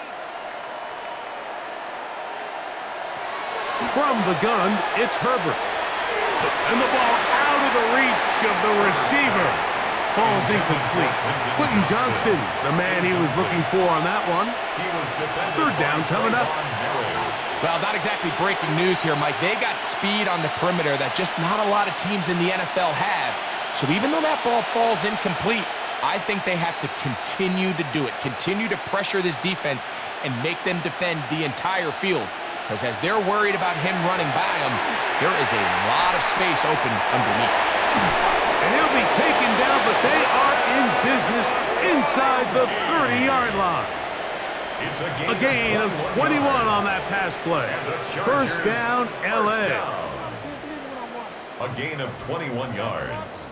From the gun, it's Herbert. And the ball out of the reach of the receiver. Falls incomplete. Quentin Johnston, the man he was looking for on that one. Third down coming up. Well, not exactly breaking news here, Mike. They got speed on the perimeter that just not a lot of teams in the NFL have. So even though that ball falls incomplete, I think they have to continue to do it, continue to pressure this defense and make them defend the entire field. Because as they're worried about him running by them, there is a lot of space open underneath. And he'll be taken down, but they are in business inside the 30-yard line. It's a gain of 21 on that pass play. First down, L.A. A gain of 21 yards.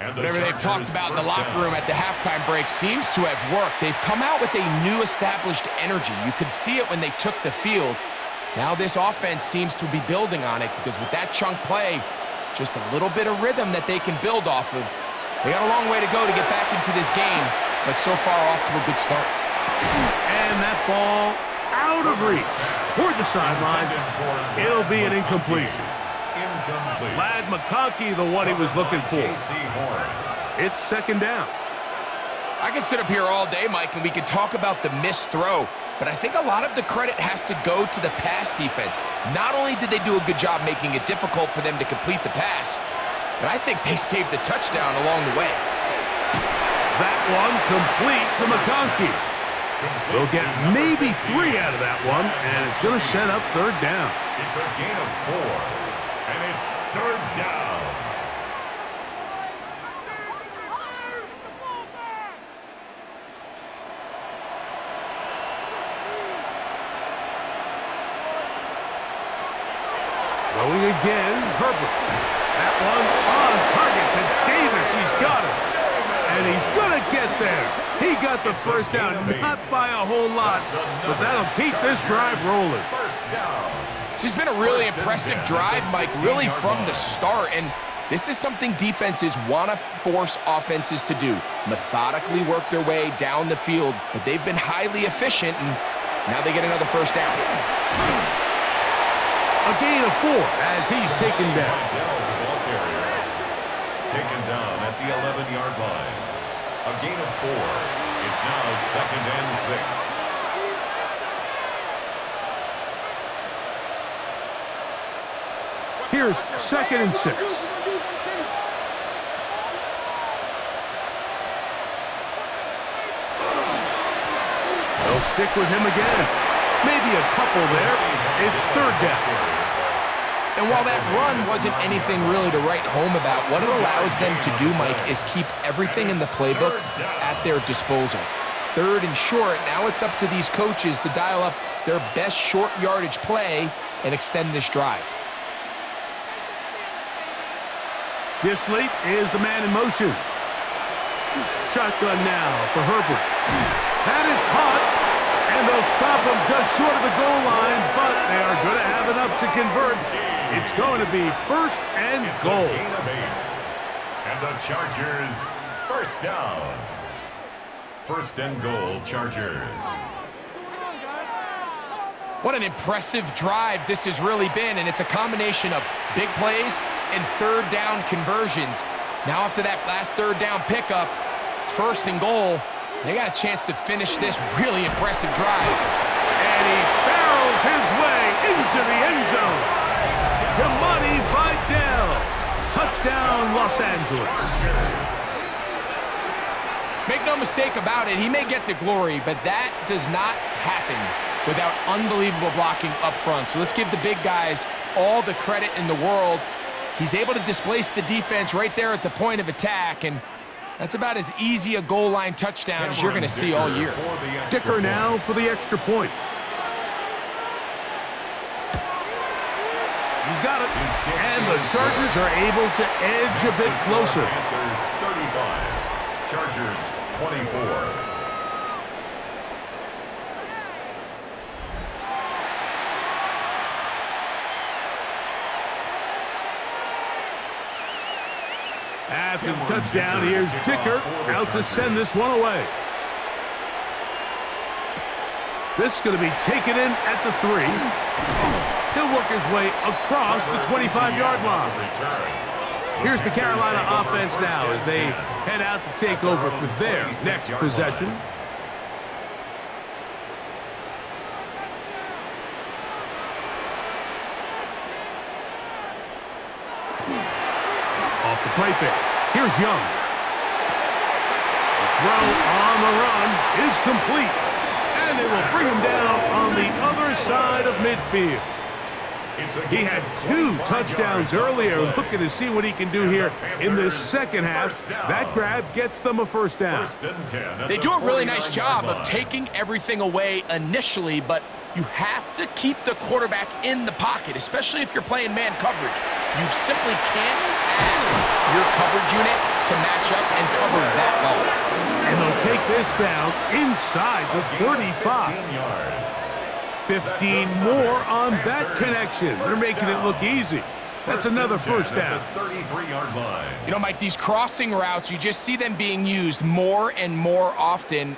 And whatever they've talked about in the locker room at the halftime break seems to have worked. They've come out with a new established energy. You could see it when they took the field. Now this offense seems to be building on it because with that chunk play, just a little bit of rhythm that they can build off of. They got a long way to go to get back into this game, but so far off to a good start. And that ball out of reach toward the sideline. It'll be an incompletion. Lad McConkey, the one he was looking for. It's 2nd down. I can sit up here all day, Mike, and we can talk about the missed throw, but I think a lot of the credit has to go to the pass defense. Not only did they do a good job making it difficult for them to complete the pass, but I think they saved the touchdown along the way. That one complete to McConkey. They'll get maybe 3 out of that one, and it's going to set up 3rd down. It's a gain of 4, and it's 3rd down. Throwing again, Herbert. That one on target to Davis. He's got it. And he's going to get there. He got the first down, not by a whole lot, but that'll keep this drive rolling. This has been a really impressive drive, Mike, really from the start. And this is something defenses want to force offenses to do. Methodically work their way down the field, but they've been highly efficient, and now they get another first down. A gain of 4 as he's taken down. Taken down at the 11-yard line. A gain of 4. It's now 2nd and 6. Here's 2nd and 6. They'll stick with him again. Maybe a couple there. It's 3rd down. And while that run wasn't anything really to write home about, what it allows them to do, Mike, is keep everything in the playbook at their disposal. 3rd and short, now it's up to these coaches to dial up their best short yardage play and extend this drive. Disley is the man in motion. Shotgun now for Herbert. That is caught, and they'll stop him just short of the goal line, but they are going to have enough to convert. It's going to be 1st and goal. It's a gain of 8. And the Chargers, first down. 1st and goal, Chargers. What an impressive drive this has really been, and it's a combination of big plays and 3rd down conversions. Now after that last 3rd down pickup, it's 1st and goal. They got a chance to finish this really impressive drive. And he barrels his way into the end zone. Kamani Vidal. Touchdown, Los Angeles. no mistake about it, he may get the glory, but that does not happen without unbelievable blocking up front. So let's give the big guys all the credit in the world. He's able to displace the defense right there at the point of attack, and that's about as easy a goal line touchdown as you're going to see all year. Dicker now for the extra point. He's got it. And the Chargers are able to edge a bit closer. Panthers 35, Chargers 24. After the touchdown, here's Dicker out to send this one away. This is going to be taken in at the 3. He'll work his way across the 25-yard line. Here's the Carolina offense now as they head out to take over for their next possession. Off the play fake. Here's Young. The throw on the run is complete. And they will bring him down on the other side of midfield. He had 2 touchdowns earlier. Looking to see what he can do here in the second half. That grab gets them a first down. They do a really nice job of taking everything away initially, but you have to keep the quarterback in the pocket, especially if you're playing man coverage. You simply can't ask your coverage unit to match up and cover that well. And they'll take this down inside the 35. 15 more on that connection. They're making it look easy. That's another first down. You know, Mike, these crossing routes, you just see them being used more and more often.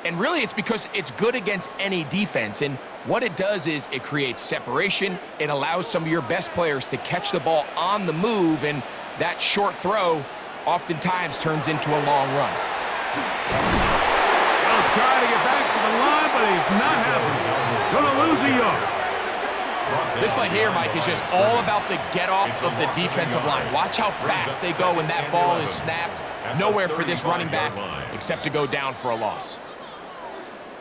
And really, it's because it's good against any defense. And what it does is it creates separation. It allows some of your best players to catch the ball on the move. And that short throw oftentimes turns into a long run. They'll try to get back to the line, but he's not happening. Gonna lose a yard. This play here, Mike, is just all about the get-off of the defensive line. Watch how fast they go when that ball is snapped. Nowhere for this running back except to go down for a loss.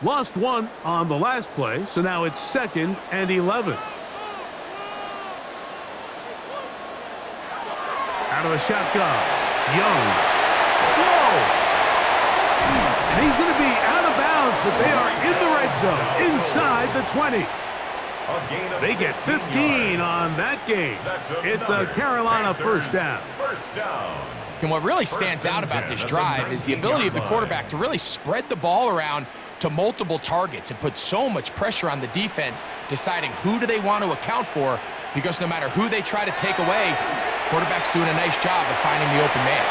Lost 1 on the last play, so now it's 2nd and 11. Out of the shotgun. Young. Whoa! And he's going to be out of bounds, but they are in the red zone, inside the 20. They get 15 on that game. It's a Carolina first down. And what really stands out about this drive is the ability of the quarterback to really spread the ball around to multiple targets and put so much pressure on the defense, deciding who do they want to account for, because no matter who they try to take away, quarterback's doing a nice job of finding the open man.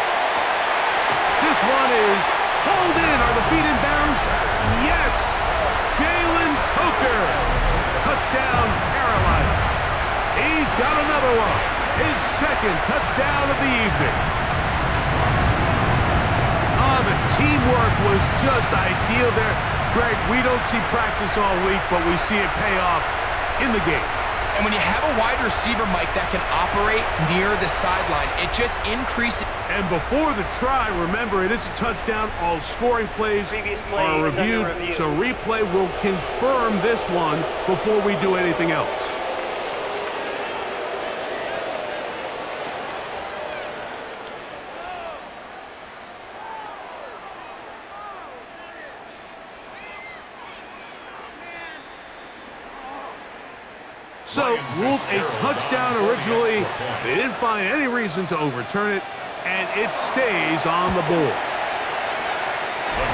This one is pulled in. Are the feet in bounds? Yes! Jalen Coker. Touchdown, Carolina. He's got another one. His 2nd touchdown of the evening. Oh, the teamwork was just ideal there. Greg, we don't see practice all week, but we see it pay off in the game. And when you have a wide receiver, Mike, that can operate near the sideline, it just increases. And before the try, remember, it is a touchdown. All scoring plays are reviewed, so replay will confirm this one before we do anything else. So, ruled a touchdown originally. They didn't find any reason to overturn it, and it stays on the board.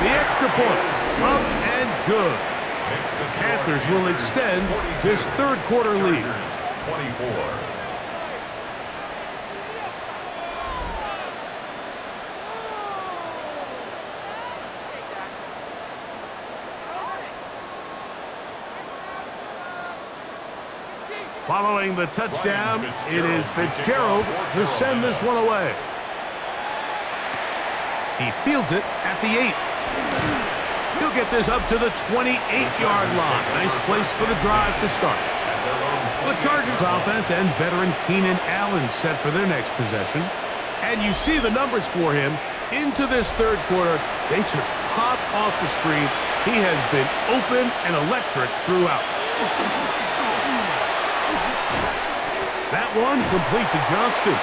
The extra point, up and good. The Panthers will extend this 3rd quarter lead. 24. Following the touchdown, it is Fitzgerald to send this one away. He fields it at the 8. He'll get this up to the 28-yard line. Nice place for the drive to start. The Chargers offense and veteran Keenan Allen set for their next possession. And you see the numbers for him into this third quarter. They just pop off the screen. He has been open and electric throughout. That one complete to Johnston.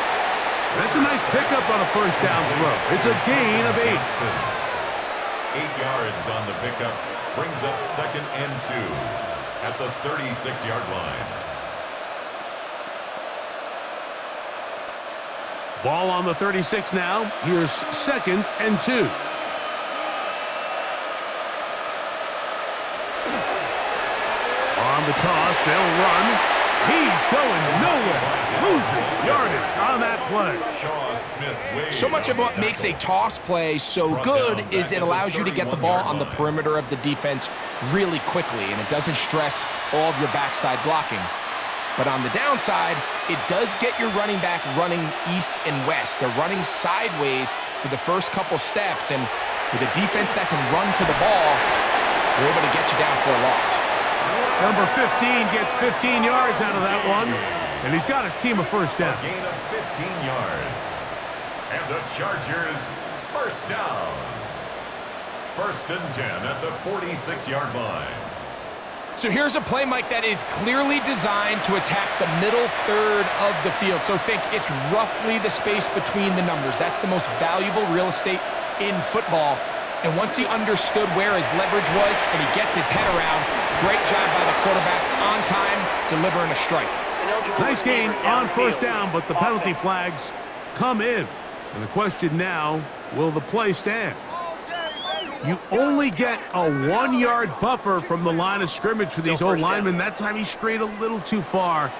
That's a nice pickup on a first down throw. It's a gain of 8. 8 yards on the pickup. Brings up 2nd and 2 at the 36-yard line. Ball on the 36 now. Here's 2nd and 2. On the toss, they'll run. He's going nowhere. Losing yardage on that play. So much of what makes a toss play so good is it allows you to get the ball on the perimeter of the defense really quickly, and it doesn't stress all of your backside blocking. But on the downside, it does get your running back running east and west. They're running sideways for the first couple steps, and with a defense that can run to the ball, they're able to get you down for a loss. Number 15 gets 15 yards out of that one, and he's got his team a first down. A gain of 15 yards. And the Chargers first down. 1st and 10 at the 46-yard line. So here's a play, Mike, that is clearly designed to attack the middle third of the field. So think it's roughly the space between the numbers. That's the most valuable real estate in football. And once he understood where his leverage was and he gets his head around, great job by the quarterback on time, delivering a strike. Nice gain on first down, but the penalty flags come in. And the question now, will the play stand? You only get a 1-yard buffer from the line of scrimmage for these old linemen. That time he strayed a little too far,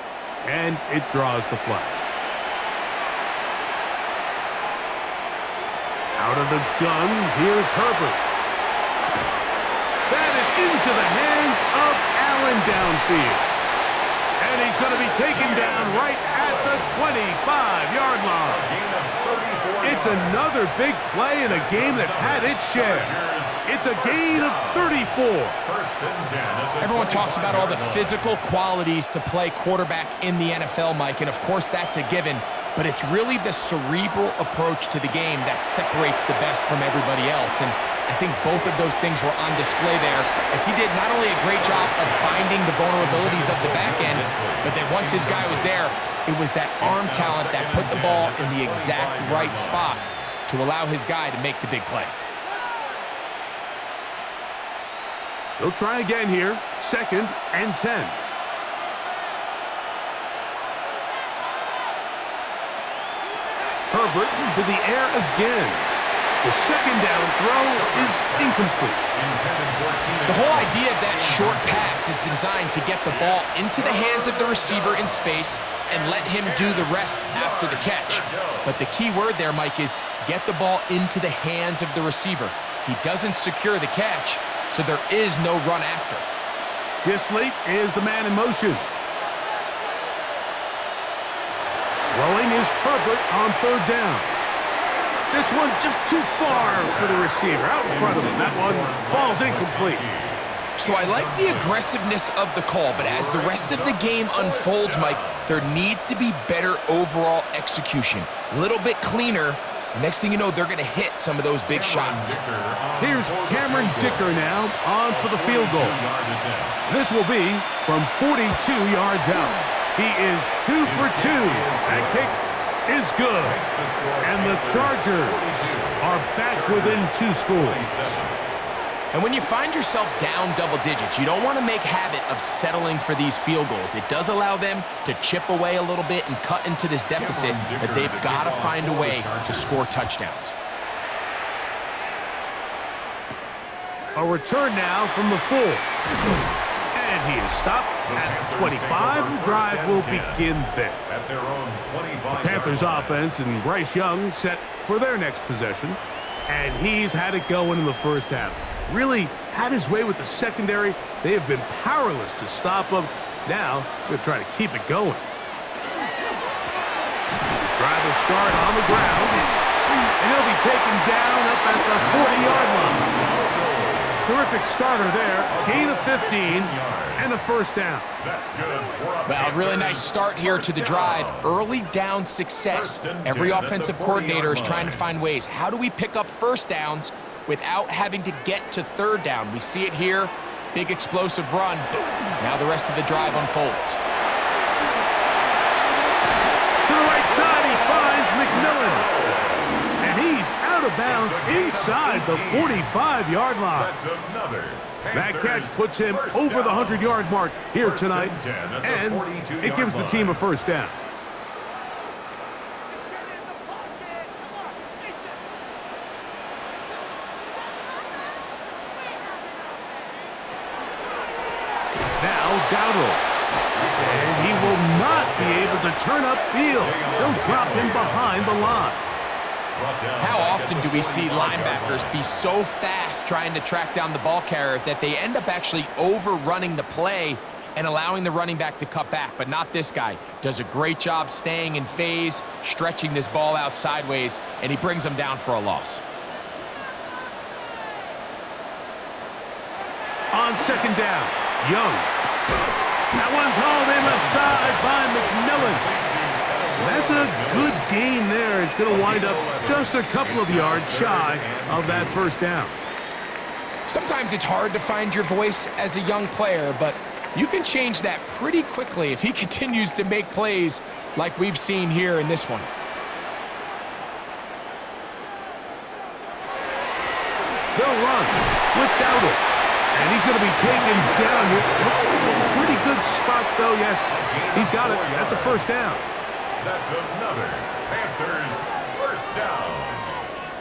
and it draws the flag. Out of the gun, here's Herbert. That is into the hands of Allen downfield. And he's going to be taken down right at the 25-yard line. It's another big play in a game that's had its share. It's a gain of 34. Everyone talks about all the physical qualities to play quarterback in the NFL, Mike, and of course that's a given, but it's really the cerebral approach to the game that separates the best from everybody else, and I think both of those things were on display there, as he did not only a great job of finding the vulnerabilities of the back end, but then once his guy was there, it was that arm talent that put the ball in the exact right spot to allow his guy to make the big play. They'll try again here, 2nd and 10. Herbert to the air again. The 2nd down throw is incomplete. The whole idea of that short pass is designed to get the ball into the hands of the receiver in space and let him do the rest after the catch. But the key word there, Mike, is get the ball into the hands of the receiver. He doesn't secure the catch, so there is no run after. Disley is the man in motion. Throwing is Herbert on 3rd down. This one just too far for the receiver. Out in front of him. That one falls incomplete. So I like the aggressiveness of the call, but as the rest of the game unfolds, Mike, there needs to be better overall execution. A little bit cleaner. The next thing you know, they're going to hit some of those big shots. Here's Cameron Dicker now on for the field goal. This will be from 42 yards out. He is 2 for 2. That kick is good. And the Chargers are back within 2 scores. And when you find yourself down double digits, you don't want to make habit of settling for these field goals. It does allow them to chip away a little bit and cut into this deficit, but they've got to find a way to score touchdowns. A return now from the 4. And he is stopped at 25. The drive will begin there. The Panthers offense and Bryce Young set for their next possession. And he's had it going in the first half. Really had his way with the secondary. They have been powerless to stop him. Now, they'll try to keep it going. Drive will start on the ground. And he'll be taken down up at the 40-yard line. Terrific starter there. Gain of 15 and a first down. That's good. Well, really nice start here to the drive. Early down success. Every offensive coordinator is trying to find ways. How do we pick up first downs without having to get to third down? We see it here. Big explosive run. Now the rest of the drive unfolds. To the right side, he finds McMillan. And he's out of bounds inside the 45-yard line. That catch puts him over the 100-yard mark here tonight, and it gives the team a first down. Now Dowdle, and he will not be able to turn upfield. They'll drop him behind the line. How often do we see linebackers be so fast trying to track down the ball carrier that they end up actually overrunning the play and allowing the running back to cut back? But not this guy. Does a great job staying in phase, stretching this ball out sideways, and he brings them down for a loss. On second down, Young. That one's hauled in aside by McMillan. That's a good gain there. It's going to wind up just a couple of yards shy of that first down. Sometimes it's hard to find your voice as a young player, but you can change that pretty quickly if he continues to make plays like we've seen here in this one. They'll run with Dowdle. And he's going to be taken down here. Looks like a pretty good spot, though. Yes, he's got it. That's a first down. That's another Panthers first down.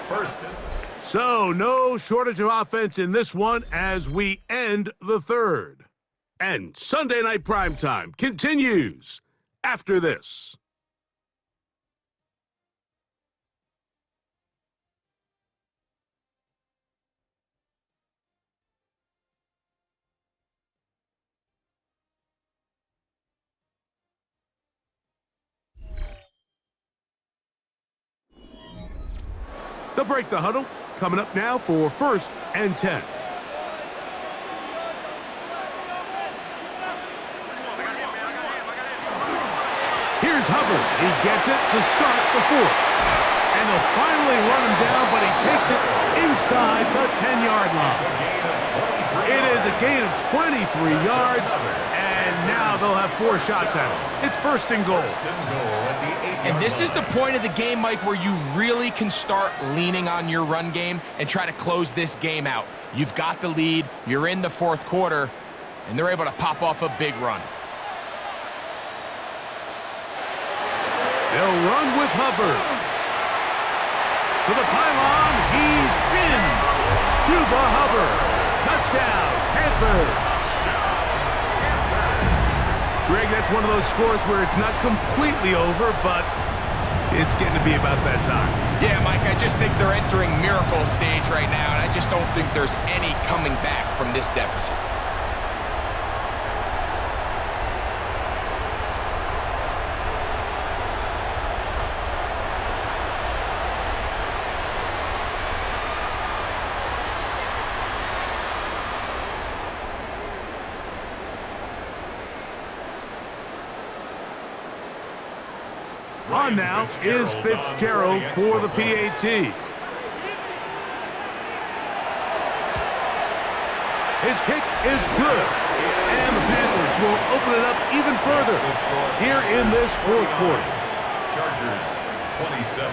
First down. So, no shortage of offense in this one as we end the third. And Sunday Night Primetime continues after this. They'll break the huddle. Coming up now for 1st and 10. Here's Hubbard. He gets it to start the fourth. And they'll finally run him down, but he takes it inside the 10-yard line. It is a gain of 23 yards, and now they'll have 4 shots at it. It's 1st and goal. And this is the point of the game, Mike, where you really can start leaning on your run game and try to close this game out. You've got the lead, you're in the 4th quarter, and they're able to pop off a big run. They'll run with Hubbard. To the pylon, he's in. Chuba Hubbard. Touchdown, Panthers. Greg, that's one of those scores where it's not completely over, but it's getting to be about that time. Yeah, Mike, I just think they're entering miracle stage right now, and I just don't think there's any coming back from this deficit. On now is Fitzgerald for the PAT. His kick is good. And the Panthers will open it up even further here in this 4th quarter. Chargers 27.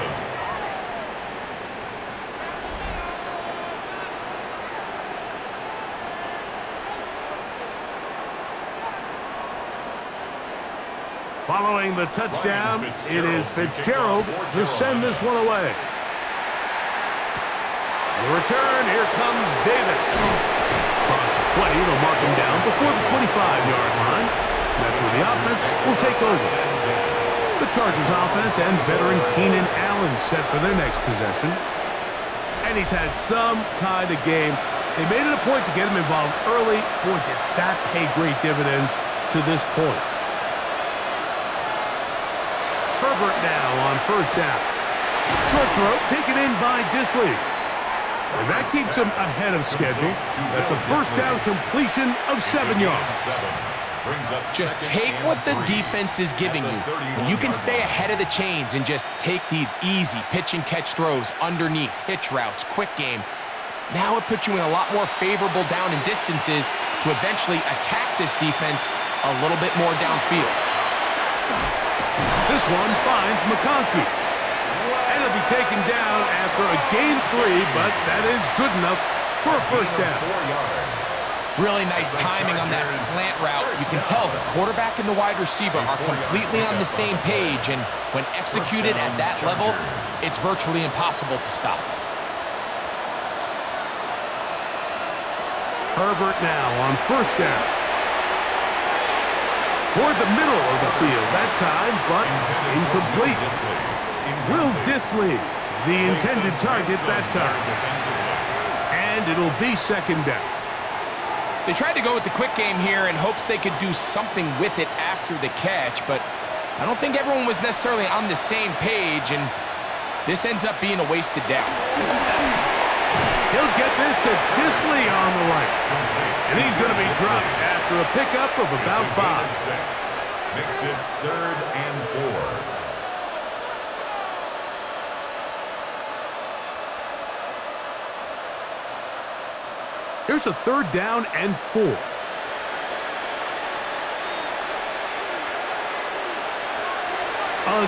Following the touchdown, it is Fitzgerald to send this one away. The return, here comes Davis. Across the 20, they'll mark him down before the 25-yard line. That's where the offense will take over. The Chargers offense and veteran Keenan Allen set for their next possession. And he's had some kind of game. They made it a point to get him involved early. Boy, did that pay great dividends to this point. Herbert now on 1st down. Short throw taken in by Disley. And that keeps him ahead of schedule. That's a first down completion of 7 yards. Just take what the defense is giving you. When you can stay ahead of the chains and just take these easy pitch and catch throws underneath, hitch routes, quick game, now it puts you in a lot more favorable down and distances to eventually attack this defense a little bit more downfield. This one finds McConkey. And it'll be taken down after a gain 3, but that is good enough for a first down. Really nice timing on that slant route. You can tell the quarterback and the wide receiver are completely on the same page, and when executed at that level, it's virtually impossible to stop. Herbert now on first down. Toward the middle of the field that time, but incomplete. Will Dissly, the intended target that time. And it'll be second down. They tried to go with the quick game here in hopes they could do something with it after the catch, but I don't think everyone was necessarily on the same page, and this ends up being a wasted down. He'll get this to Dissly on the right. And he's going to be dropped after a pickup of about 5. Makes it 3rd and 4. Here's a 3rd down and 4.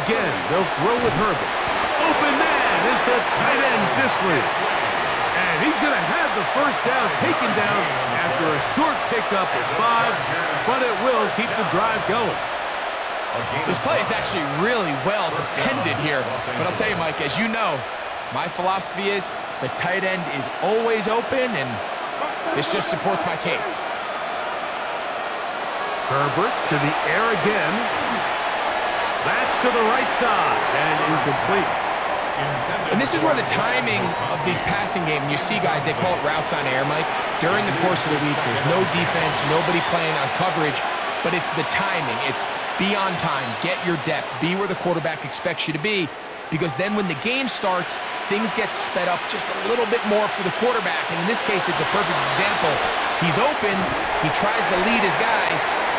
Again, they'll throw with Herbert. Open man is the tight end Dissly. And he's going to have the first down taken down after a short pickup of 5, but it will keep the drive going. This play is actually really well defended here, but I'll tell you, Mike, as you know, my philosophy is the tight end is always open, and this just supports my case. Herbert to the air again. That's to the right side and incomplete. And this is where the timing of these passing game, you see guys, they call it routes on air, Mike. During the course of the week, there's no defense, nobody playing on coverage, but it's the timing. It's be on time, get your depth, be where the quarterback expects you to be, because then when the game starts, things get sped up just a little bit more for the quarterback. And in this case, it's a perfect example. He's open, he tries to lead his guy,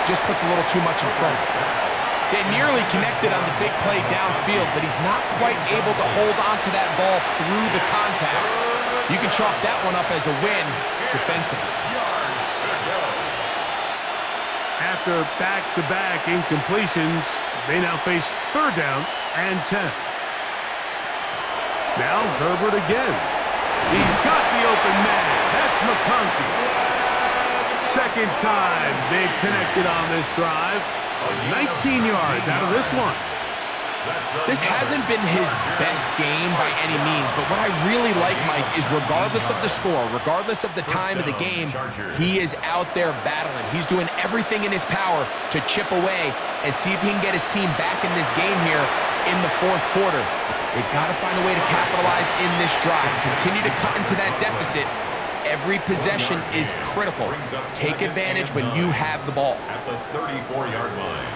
just puts a little too much in front. They nearly connected on the big play downfield, but he's not quite able to hold on to that ball through the contact. You can chalk that one up as a win defensively. After back-to-back incompletions, they now face 3rd down and 10. Now Herbert again. He's got the open man. That's McConkey. Second time they've connected on this drive. 19 yards out of this one. This hasn't been his best game by any means, but what I really like, Mike, is regardless of the score, regardless of the time of the game, he is out there battling. He's doing everything in his power to chip away and see if he can get his team back in this game here in the 4th quarter. They've got to find a way to capitalize in this drive, continue to cut into that deficit. Every possession is critical. Take advantage when you have the ball. At the 34-yard line.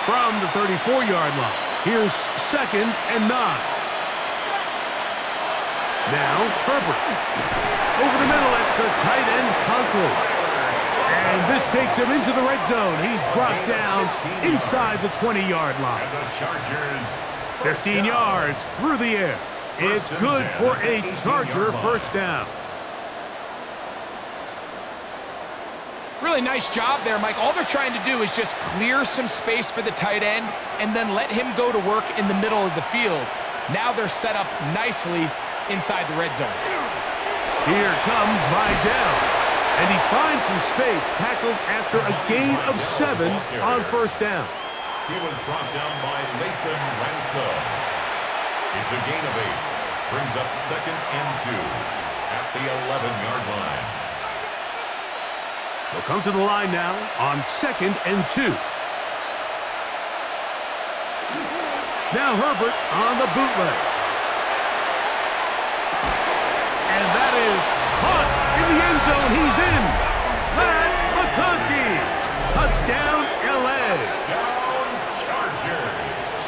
From the 34-yard line, here's 2nd and 9. Now Herbert. Over the middle, that's the tight end Conklin. And this takes him into the red zone. He's brought down inside the 20-yard line. And the Chargers 15 yards through the air. It's good for a Charger first down. Really nice job there, Mike. All they're trying to do is just clear some space for the tight end and then let him go to work in the middle of the field. Now they're set up nicely inside the red zone. Here comes Vidal. And he finds some space, tackled after a gain of 7 on first down. He was brought down by Lathan Ransom. It's a gain of 8. Brings up 2nd and 2 at the 11-yard line. They'll come to the line now on 2nd and 2. Now Herbert on the bootleg. And that is caught in the end zone. He's in. Pat McConkey. Touchdown, L.A. Touchdown, Chargers.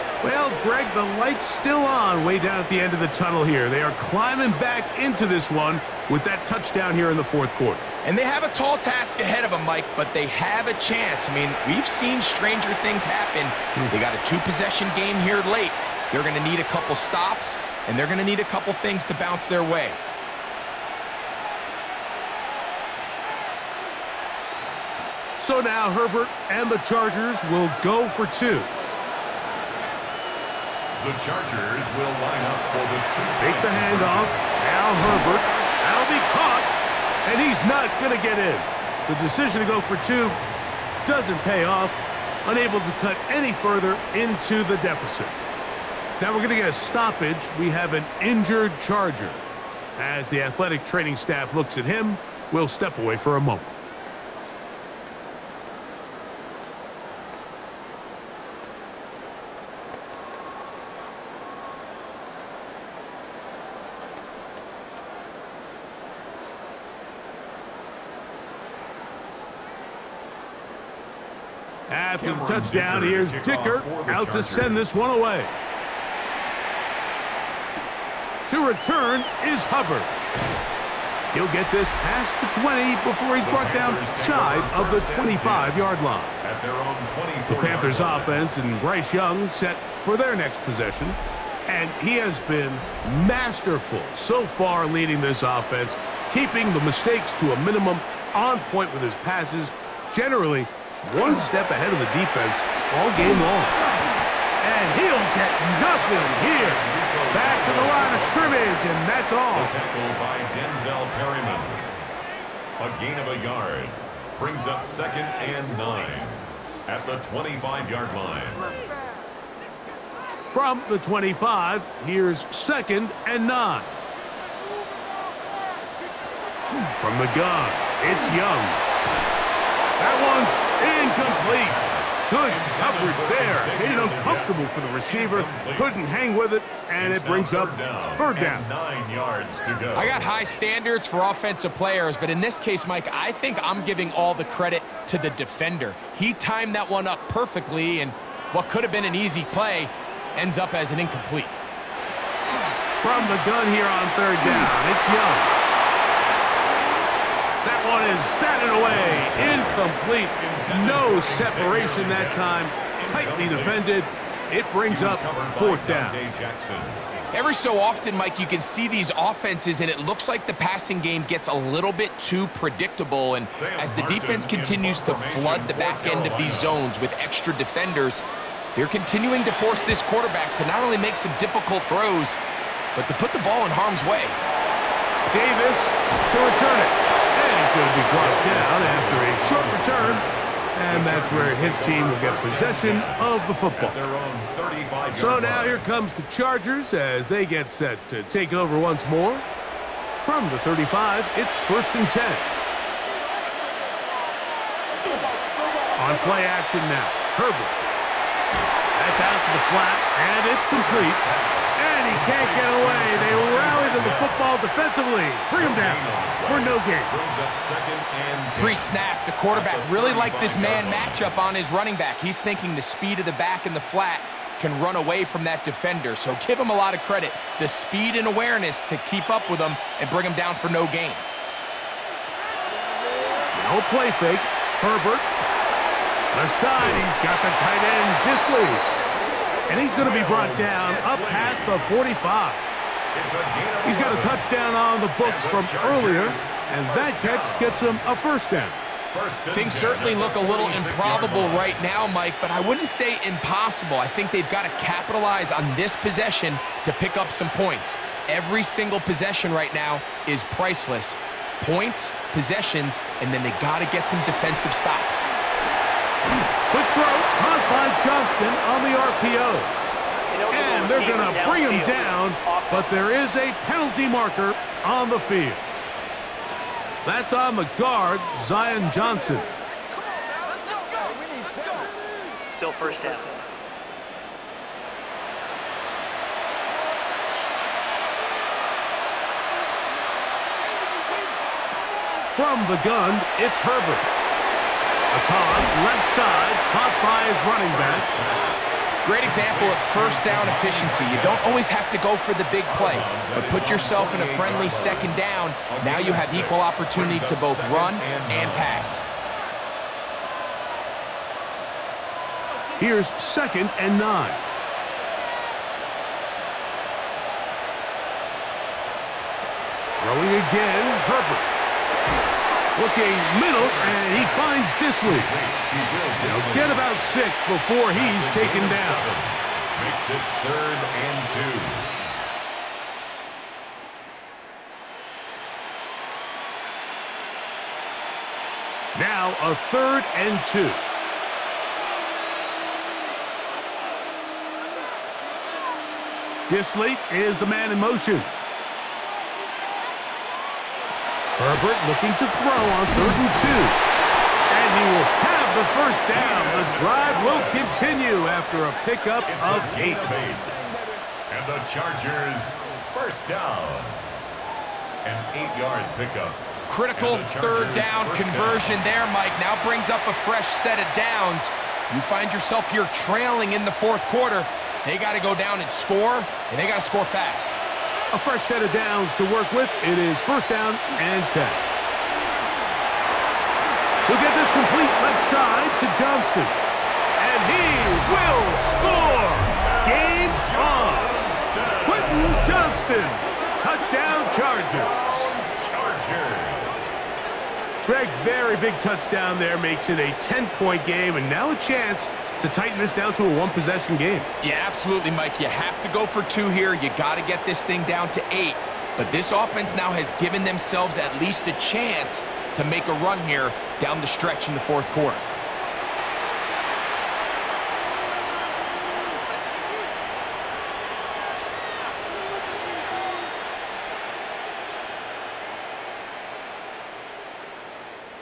Greg, the light's still on way down at the end of the tunnel here. They are climbing back into this one with that touchdown here in the fourth quarter. And they have a tall task ahead of them, Mike, but they have a chance. I mean, we've seen stranger things happen. They got a two-possession game here late. They're going to need a couple stops, and they're going to need a couple things to bounce their way. So now Herbert and the Chargers will go for two. The Chargers will line up for the two. Take the handoff. Now Herbert. That'll be caught. And he's not going to get in. The decision to go for two doesn't pay off. Unable to cut any further into the deficit. Now we're going to get a stoppage. We have an injured Charger. As the athletic training staff looks at him, we'll step away for a moment. After the touchdown, here's Dicker out to send this one away. To return is Hubbard. He'll get this past the 20 before he's brought down shy of the 25-yard line. At their own 24. The Panthers offense and Bryce Young set for their next possession. And he has been masterful so far leading this offense, keeping the mistakes to a minimum, on point with his passes, generally one step ahead of the defense all game long. And he'll get nothing here. Back to the line of scrimmage, and that's all. The tackle by Denzel Perryman. A gain of a yard. Brings up 2nd and 9 at the 25-yard line. From the 25, here's 2nd and 9. From the gun, it's Young. That one's incomplete. Good coverage there. Made it uncomfortable for the receiver. Couldn't hang with it, and it brings up third down. 9 yards to go. I got high standards for offensive players, but in this case, Mike, I think I'm giving all the credit to the defender. He timed that one up perfectly, and what could have been an easy play ends up as an incomplete. From the gun here on third down, it's Young. That one is batted away. Incomplete. No separation that time. Tightly defended. It brings up fourth down. Every so often, Mike, you can see these offenses, and it looks like the passing game gets a little bit too predictable. And as the defense continues to flood the back end of these zones with extra defenders, they're continuing to force this quarterback to not only make some difficult throws, but to put the ball in harm's way. Davis to return it. And he's going to be brought down after a short return. And that's where his team will get possession of the football. So now here comes the Chargers as they get set to take over once more. From the 35, it's 1st and 10. On play action now, Herbert. That's out to the flat, and it's complete. And he can't get away. They rally to the football defensively. Bring him down for no gain. Pre-snap, the quarterback really liked this man matchup on his running back. He's thinking the speed of the back in the flat can run away from that defender. So give him a lot of credit. The speed and awareness to keep up with him and bring him down for no gain. No play fake. Herbert. Left side, he's got the tight end, Disley. And he's going to be brought down up past the 45. He's got a touchdown on the books from earlier, and that catch gets him a first down. Things certainly look a little improbable right now, Mike, but I wouldn't say impossible. I think they've got to capitalize on this possession to pick up some points. Every single possession right now is priceless. Points, possessions, and then they got to get some defensive stops. Quick throw, caught by Johnston on the RPO. And they're going to bring him down, but there is a penalty marker on the field. That's on the guard, Zion Johnson. Still first down. From the gun, it's Herbert. A toss, left side, caught by his running back. Great example of first down efficiency. You don't always have to go for the big play, but put yourself in a friendly second down. Now you have equal opportunity to both run and pass. Here's 2nd and 9. Throwing again, Herbert. Looking middle, and he finds Disley. He'll get about 6 before he's taken down. Makes it 3rd and 2. Now a 3rd and 2. Disley is the man in motion. Herbert looking to throw on 3rd and 2. And he will have the first down. The drive will continue after a pickup of 8. And the Chargers first down. An 8-yard pickup. Critical 3rd down conversion there, Mike. Now brings up a fresh set of downs. You find yourself here trailing in the 4th quarter. They got to go down and score, and they got to score fast. A fresh set of downs to work with. It is 1st down and 10. He'll get this complete left side to Johnston. And he will score! Game on! Quentin Johnston! Touchdown Chargers! Greg, very big touchdown there, makes it a 10-point game, and now a chance to tighten this down to a 1-possession game. Yeah, absolutely, Mike. You have to go for 2 here. You got to get this thing down to 8. But this offense now has given themselves at least a chance to make a run here down the stretch in the 4th quarter.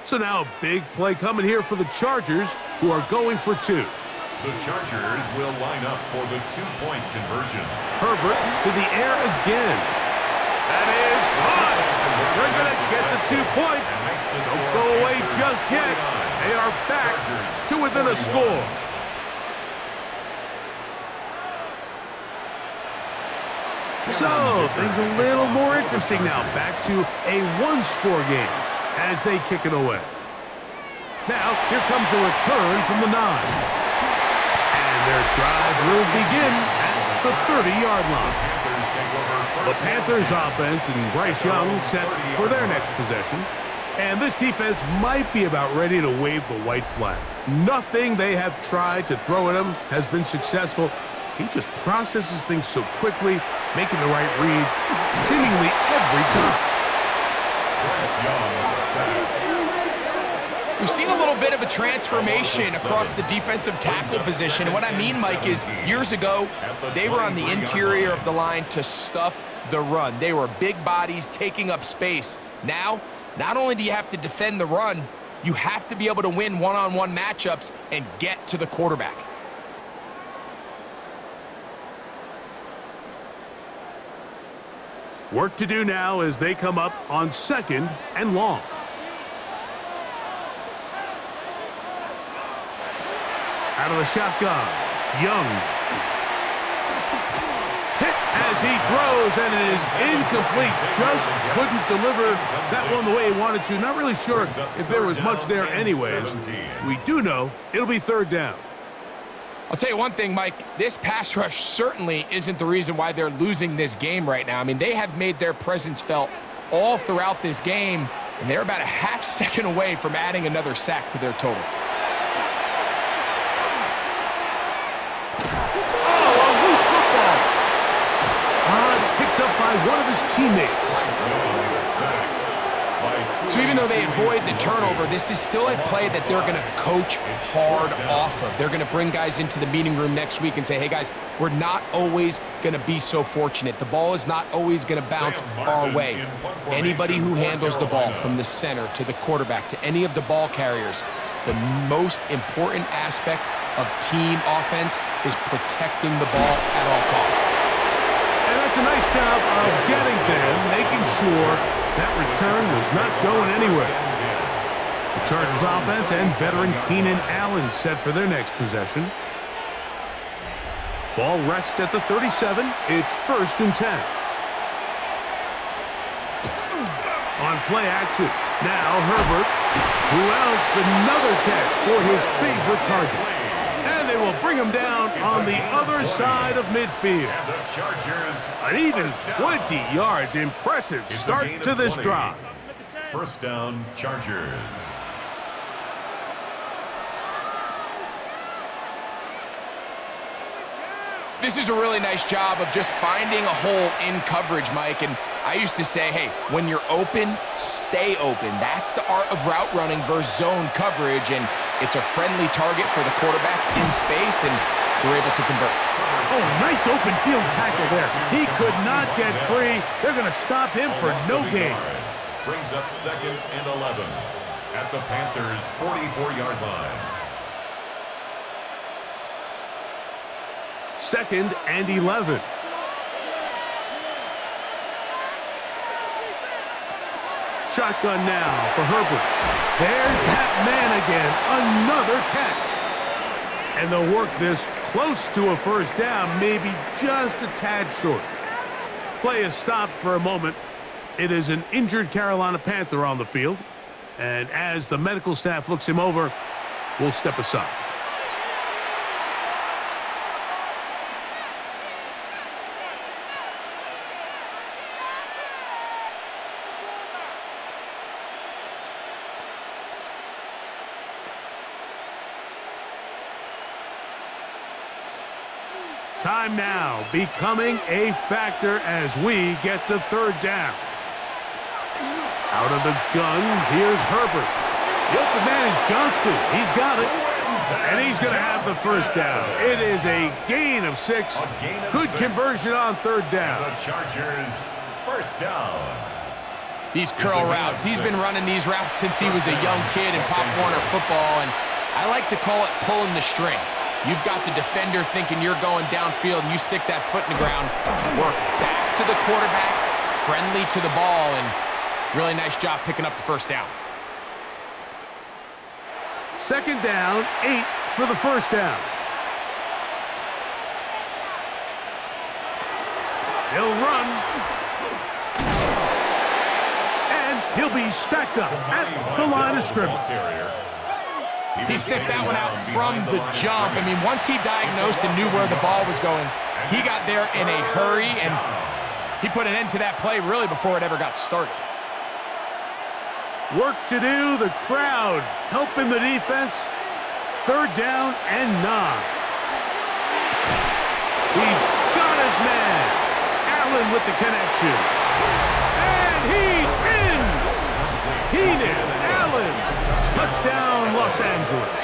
So now a big play coming here for the Chargers, who are going for 2. The Chargers will line up for the 2-point conversion. Herbert to the air again. That is caught. They're going to get the 2 points. Don't go away just yet. They are back to within a score. So, things a little more interesting now. Back to a 1-score game as they kick it away. Now, here comes a return from the 9. And their drive will begin at the 30-yard line. The Panthers offense and Bryce Young set for their next possession. And this defense might be about ready to wave the white flag. Nothing they have tried to throw at him has been successful. He just processes things so quickly, making the right read seemingly every time. We've seen a little bit of a transformation across the defensive tackle position. And what I mean, Mike, is years ago, they were on the interior of the line to stuff the run. They were big bodies taking up space. Now, not only do you have to defend the run, you have to be able to win one-on-one matchups and get to the quarterback. Work to do now as they come up on 2nd and long. Out of the shotgun, Young. Hit as he throws, and it is incomplete. Just couldn't deliver that one the way he wanted to. Not really sure if there was much there anyways. We do know it'll be 3rd down. I'll tell you one thing, Mike, this pass rush certainly isn't the reason why they're losing this game right now. I mean, they have made their presence felt all throughout this game, and they're about a half second away from adding another sack to their total. Oh, a loose football. It's picked up by one of his teammates. So even though they avoid the turnover, this is still a play that they're going to coach hard off of. They're going to bring guys into the meeting room next week and say, hey, guys, we're not always going to be so fortunate. The ball is not always going to bounce our way. Anybody who handles the ball from the center to the quarterback to any of the ball carriers, the most important aspect of team offense is protecting the ball at all costs. And that's a nice job of getting to him, making sure that return was not going anywhere. The Chargers offense and veteran Keenan Allen set for their next possession. Ball rests at the 37. It's 1st and 10. On play action. Now Herbert, who else another catch for his favorite target. And they will bring him down on the other side of midfield. And the Chargers. An even 20 yards. Impressive start to this drive. 1st down, Chargers. This is a really nice job of just finding a hole in coverage, Mike. And I used to say, hey, when you're open, stay open. That's the art of route running versus zone coverage. And it's a friendly target for the quarterback in space, and they're able to convert. Oh, nice open field tackle there. He could not get free. They're going to stop him for no gain. Brings up 2nd and 11 at the Panthers' 44-yard line. 2nd and 11. Shotgun now for Herbert. There's that man again. Another catch. And they'll work this close to a 1st down, maybe just a tad short. Play is stopped for a moment. It is an injured Carolina Panther on the field. And as the medical staff looks him over, we'll step aside. Time now becoming a factor as we get to 3rd down. Out of the gun, here's Herbert. The open man is Johnston. He's got it. And he's going to have the 1st down. It is a gain of 6. Good conversion on 3rd down. The Chargers, 1st down. These curl routes, he's been running these routes since he was a young kid in Pop Warner football, and I like to call it pulling the string. You've got the defender thinking you're going downfield, and you stick that foot in the ground, work back to the quarterback, friendly to the ball, and really nice job picking up the 1st down. 2nd down, 8 for the 1st down. He'll run. And he'll be stacked up at the line of scrimmage. He sniffed that one out from the jump. I mean, once he diagnosed and knew where the ball was going, he got there in a hurry, and he put an end to that play really before it ever got started. Work to do, the crowd helping the defense. 3rd down and 9. He's got his man. Allen with the connection. And he's in. Keenan Allen. Touchdown, Los Angeles.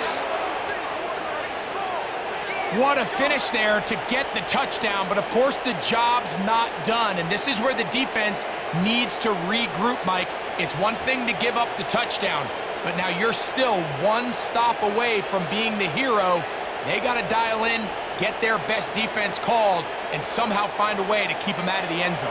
What a finish there to get the touchdown, but of course the job's not done, and this is where the defense needs to regroup, Mike. It's one thing to give up the touchdown, but now you're still one stop away from being the hero. They got to dial in, get their best defense called, and somehow find a way to keep them out of the end zone.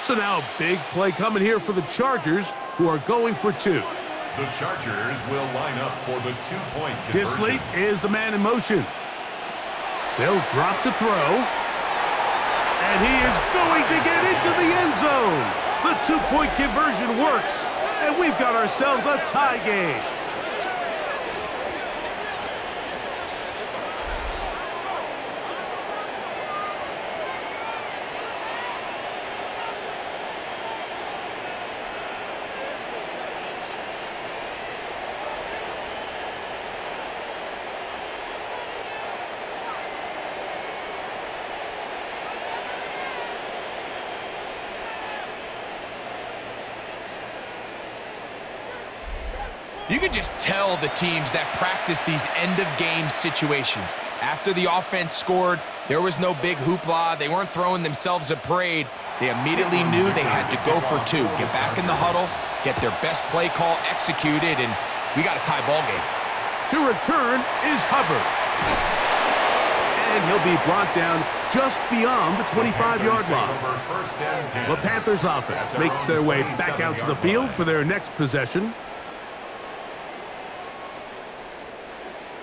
So now a big play coming here for the Chargers, who are going for 2. The Chargers will line up for the 2-point conversion. Disley is the man in motion. They'll drop to throw. And he is going to get into the end zone. The 2-point conversion works. And we've got ourselves a tie game. You can just tell the teams that practice these end-of-game situations. After the offense scored, there was no big hoopla. They weren't throwing themselves a parade. They immediately knew they had to go for 2. Get back in the huddle, get their best play call executed, and we got a tie ball game. To return is Hubbard. and he'll be brought down just beyond the 25-yard line. The Panthers offense makes their way back out to the field for their next possession.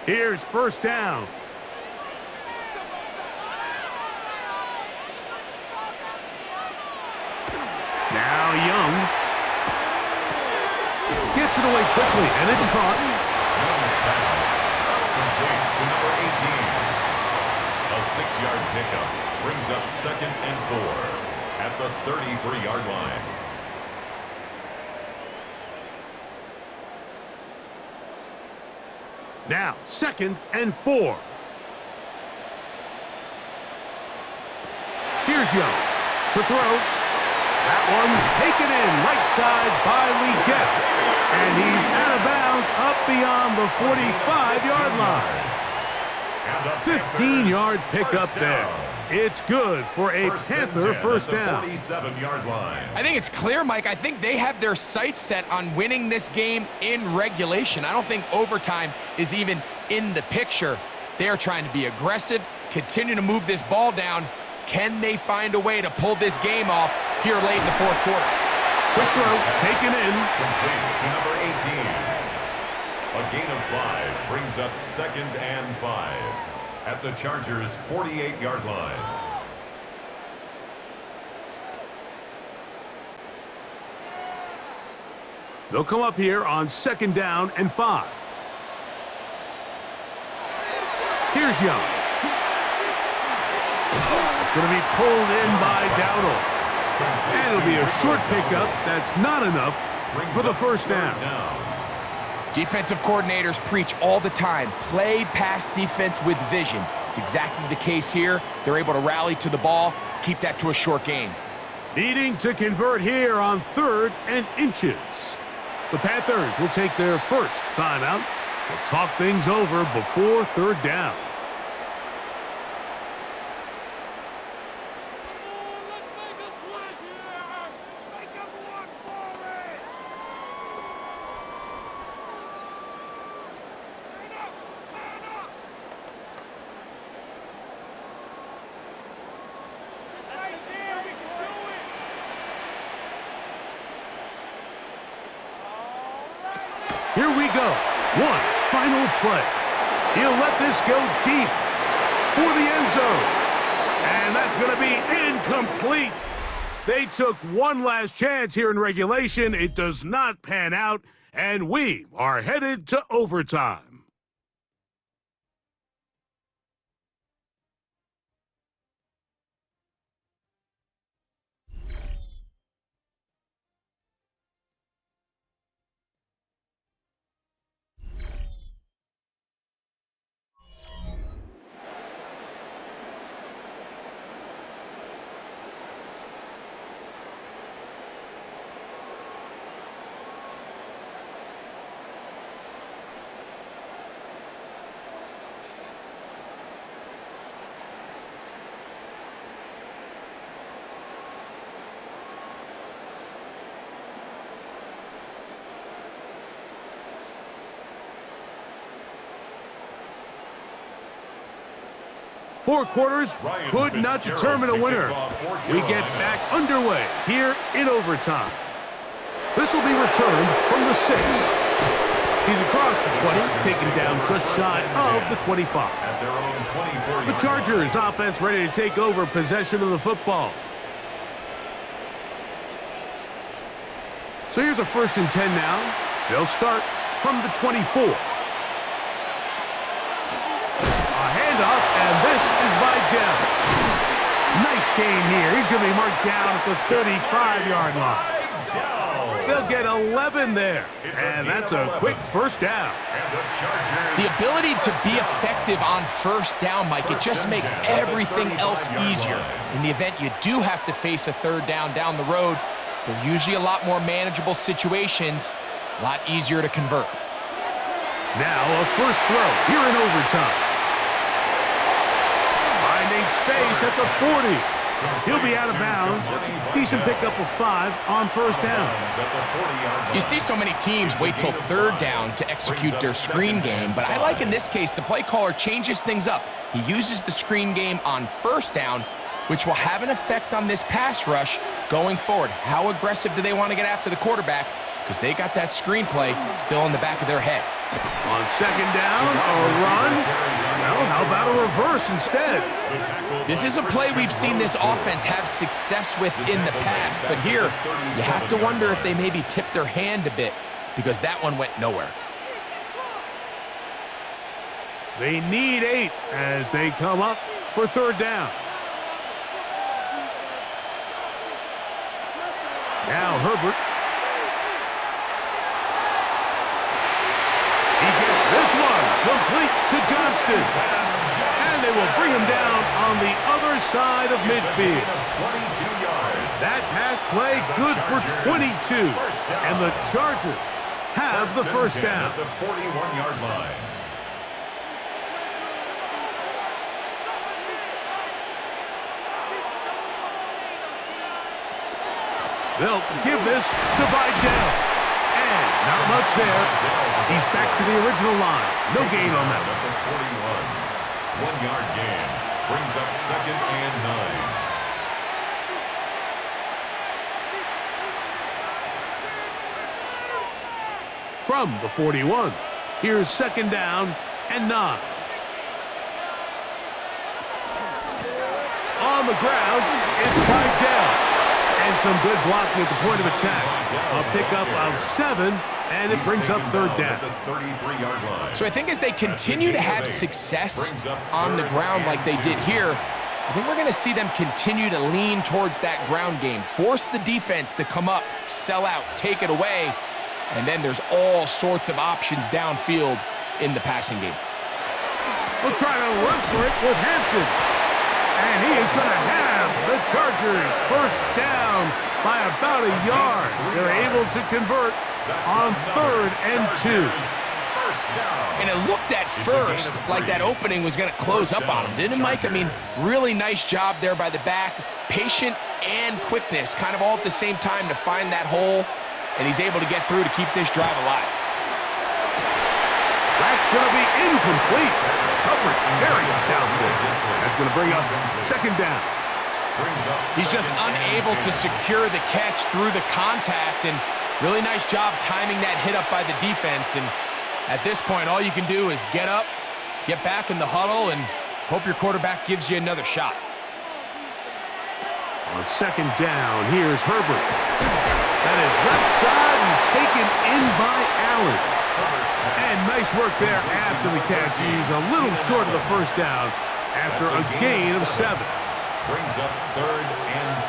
Here's first down. Now Young gets it away quickly, and it's caught. Young's pass complete to number 18. A 6-yard pickup brings up 2nd and 4 at the 33-yard line. Now 2nd and 4. Here's Young to throw. That one taken in right side by Leggett. And he's out of bounds up beyond the 45-yard line. 15-yard pickup there. It's good for a Panther first down. 47-yard line. I think it's clear, Mike. I think they have their sights set on winning this game in regulation. I don't think overtime is even in the picture. They are trying to be aggressive, continue to move this ball down. Can they find a way to pull this game off here late in the fourth quarter? Quick throw, taken in. Complete to number 18. A gain of 5 brings up 2nd and 5 at the Chargers' 48-yard line. They'll come up here on 2nd down and 5. Here's Young. It's going to be pulled in by Dowdle. And it'll be a short pickup. That's not enough for the first down. Defensive coordinators preach all the time, play pass defense with vision. It's exactly the case here. They're able to rally to the ball, keep that to a short gain. Needing to convert here on 3rd and inches. The Panthers will take their first timeout. They'll talk things over before 3rd down. Here we go. One final play. He'll let this go deep for the end zone. And that's going to be incomplete. They took one last chance here in regulation. It does not pan out, and we are headed to overtime. Four quarters could not determine a winner. We get back underway here in overtime. This will be returned from the 6. He's across the 20, taken down just shy of the 25. The Chargers offense ready to take over possession of the football. So here's a 1st and 10 now. They'll start from the 24. And this is Vidal. Nice gain here. He's going to be marked down at the 35-yard line. They'll get 11 there. And that's a quick first down. The ability to be effective on first down, Mike, it just makes everything else easier. In the event you do have to face a 3rd down the road, they're usually a lot more manageable situations, a lot easier to convert. Now a first throw here in overtime. Space at the 40. He'll be out of bounds. Decent pickup of 5 on first down. You see so many teams wait till third down to execute their screen game, but I like in this case the play caller changes things up. He uses the screen game on first down, which will have an effect on this pass rush going forward. How aggressive do they want to get after the quarterback? Because they got that screenplay still in the back of their head. On second down, a run. Well, how about a reverse instead? This is a play we've seen this offense have success with in the past, but here you have to wonder if they maybe tipped their hand a bit because that one went nowhere. They need 8 as they come up for third down. Now Herbert. He gets this one complete to Johnston. And they will bring him down on the other side of midfield. That pass play good for 22. And the Chargers have the first down. At the 41-yard line. They'll give this to Vidal. And not much there. He's back to the original line. No gain on that one. 41. 1-yard gain. Brings up second and 9. From the 41, here's second down and 9. On the ground, it's Vidal. And some good blocking at the point of attack. A pickup of 7, and it brings up third down. So I think as they continue to have success on the ground like they did here, I think we're going to see them continue to lean towards that ground game. Force the defense to come up, sell out, take it away, and then there's all sorts of options downfield in the passing game. We'll try to run for it with Hampton. And he is going to have the Chargers first down by about a yard. They're able to convert on third and 2. And it looked at first like that opening was going to close up on him, didn't it, Mike? I mean, really nice job there by the back. Patient and quickness kind of all at the same time to find that hole. And he's able to get through to keep this drive alive. That's going to be incomplete. Coverage very stout there. That's going to bring up second down. He's just unable to secure the catch through the contact, and really nice job timing that hit up by the defense. And at this point, all you can do is get up, get back in the huddle, and hope your quarterback gives you another shot. On second down, here's Herbert. That is left side and taken in by Allen. And nice work there after the catch. He's a little short of the first down after a gain of 7. Brings up third and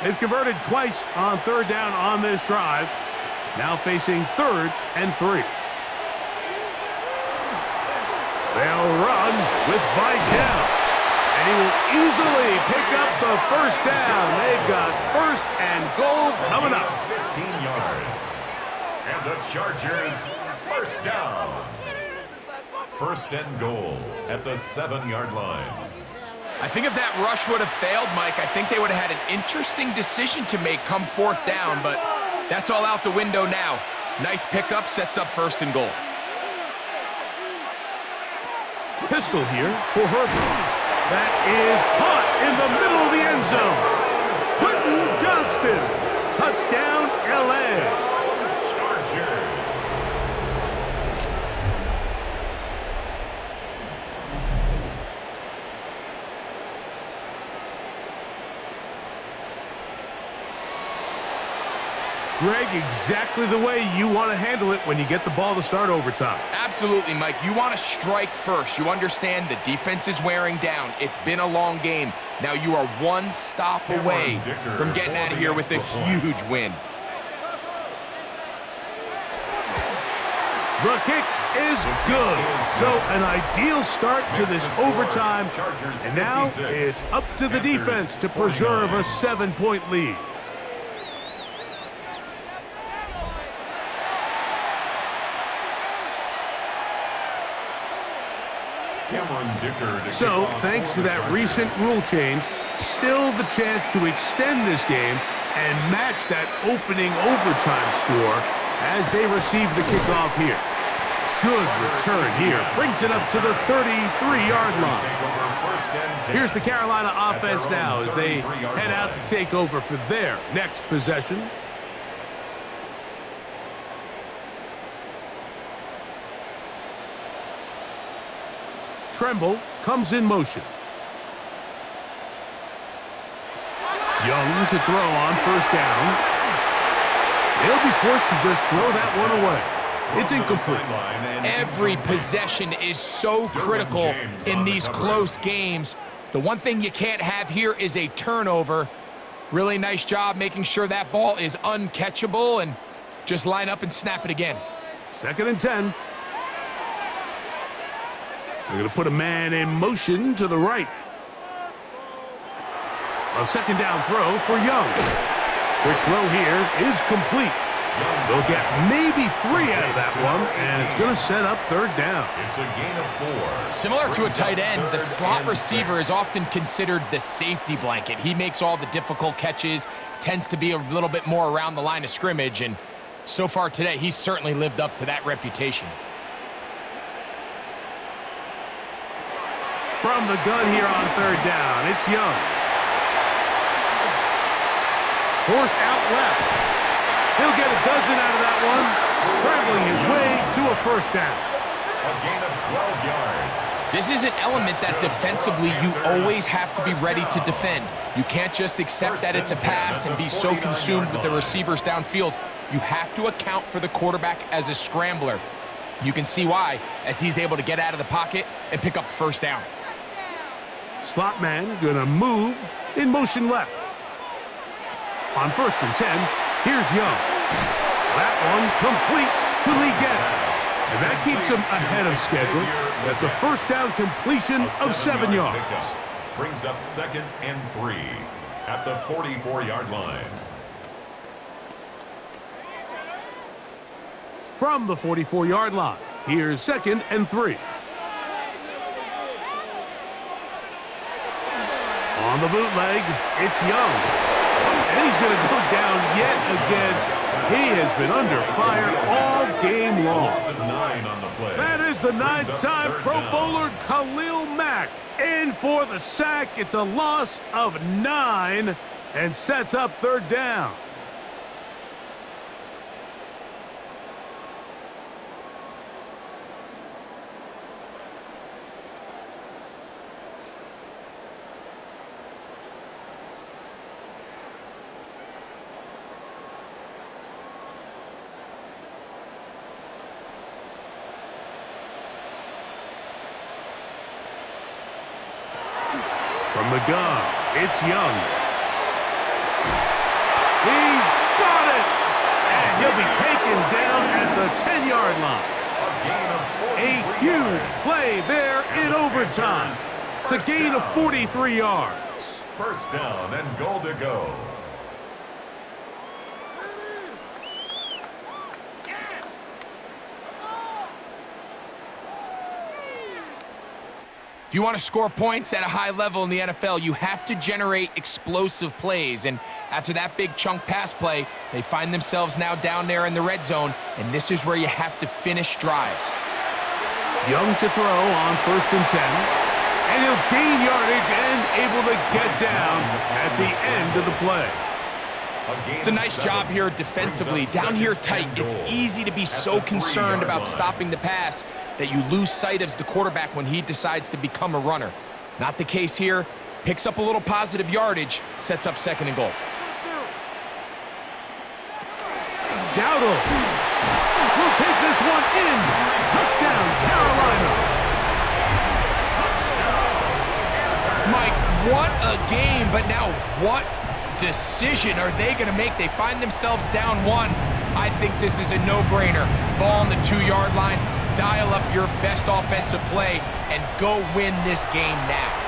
3. They've converted twice on third down on this drive. Now facing third and 3. They'll run with Vidal. And he will easily pick up the first down. They've got first and goal coming up. 15 yards. And the Chargers first down. First and goal at the 7-yard line. I think if that rush would have failed, Mike, I think they would have had an interesting decision to make come fourth down, but that's all out the window now. Nice pickup, sets up first and goal. Pistol here for Herbert. That is caught in the middle of the end zone. Quentin Johnston. Touchdown, L.A. Greg, exactly the way you want to handle it when you get the ball to start overtime. Absolutely, Mike. You want to strike first. You understand the defense is wearing down. It's been a long game. Now you are one stop away from getting out of here with a huge win. The kick is good. So an ideal start to this overtime. And now it's up to the defense to preserve a 7-point lead. So, thanks to that recent rule change, still the chance to extend this game and match that opening overtime score as they receive the kickoff here. Good return here. Brings it up to the 33-yard line. Here's the Carolina offense now as they head out to take over for their next possession. Tremble comes in motion. Young to throw on first down. They'll be forced to just throw that one away. It's incomplete. Every possession is so critical in these close games. The one thing you can't have here is a turnover. Really nice job making sure that ball is uncatchable, and just line up and snap it again. 2nd and 10. They're going to put a man in motion to the right. A 2nd down throw for Young. Quick throw here is complete. They'll get maybe 3 out of that one, and it's going to set up 3rd down. It's a gain of 4. Similar to a tight end, the slot receiver is often considered the safety blanket. He makes all the difficult catches, tends to be a little bit more around the line of scrimmage, and so far today, he's certainly lived up to that reputation. From the gun here on 3rd down, it's Young. Forced out left. He'll get a dozen out of that one, scrambling his way to a 1st down. A gain of 12 yards. This is an element that defensively you always have to be ready to defend. You can't just accept that it's a pass and be so consumed with the receivers downfield. You have to account for the quarterback as a scrambler. You can see why, as he's able to get out of the pocket and pick up the 1st down. Slot man gonna move in motion left. On 1st and 10, here's Young. That one complete to Lee Gettis. And that keeps him ahead of schedule. That's a 1st down completion of 7 yards. Brings up 2nd and 3 at the 44-yard line. From the 44-yard line, here's 2nd and 3. On the bootleg, it's Young. And he's going to go down yet again. He has been under fire all game long. That is the 9-time Pro Bowler Khalil Mack. In for the sack. It's a loss of 9 and sets up 3rd down. From the gun, it's Young. He's got it! And he'll be taken down at the 10-yard line. A huge play there in overtime. It's a gain of 43 yards. 1st down and goal to go. If you want to score points at a high level in the NFL, you have to generate explosive plays. And after that big chunk pass play, they find themselves now down there in the red zone, and this is where you have to finish drives. Young to throw on 1st and 10. And he'll gain yardage and able to get down at the end of the play. It's a nice job here defensively. Down here tight, it's easy to be so concerned about stopping the pass that you lose sight of the quarterback when he decides to become a runner. Not the case here. Picks up a little positive yardage, sets up 2nd and goal. Dowdle will take this one in. Touchdown, Carolina. Mike, what a game, but now what decision are they going to make? They find themselves down 1. I think this is a no-brainer. Ball on the 2-yard line. Dial up your best offensive play and go win this game now.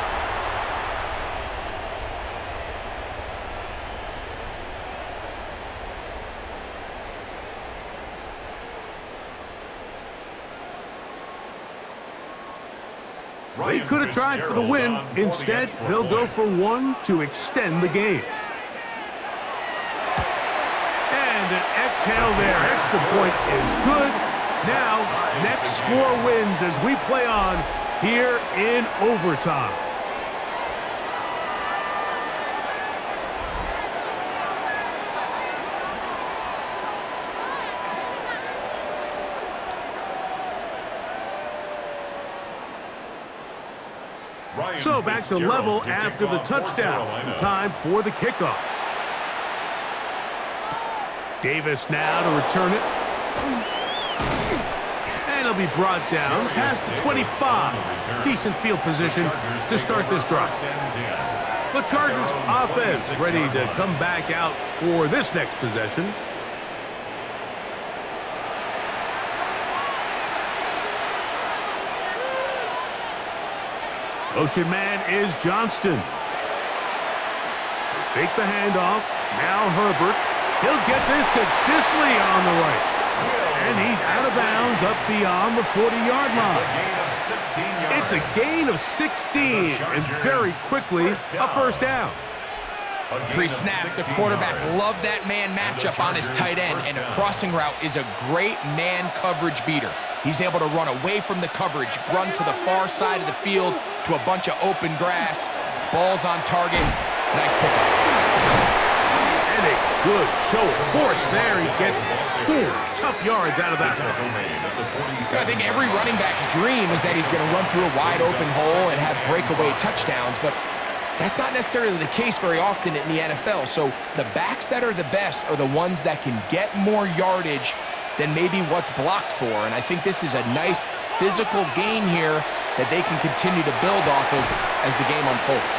They They could have tried for the win. Instead, they'll go for one to extend the game. And an exhale there. Extra point is good. Now, next score wins as we play on here in overtime. So back to level after the touchdown. Time for the kickoff. Davis now to return it. And it'll be brought down past the 25. Decent field position to start this drive. The Chargers offense ready to come back out for this next possession. Motion man is Johnston. They fake the handoff. Now Herbert. He'll get this to Disley on the right. And he's out of bounds up beyond the 40-yard line. It's a gain of 16. And very quickly, a first down. Pre-snap, the quarterback loved that man matchup on his tight end, and a crossing route is a great man coverage beater. He's able to run away from the coverage, run to the far side of the field to a bunch of open grass. Ball's on target. Nice pickup. And a good show of force there. He gets 4 tough yards out of that one. I think every running back's dream is that he's going to run through a wide open hole and have breakaway touchdowns, but that's not necessarily the case very often in the NFL. So the backs that are the best are the ones that can get more yardage than maybe what's blocked for. And I think this is a nice physical gain here that they can continue to build off of as the game unfolds.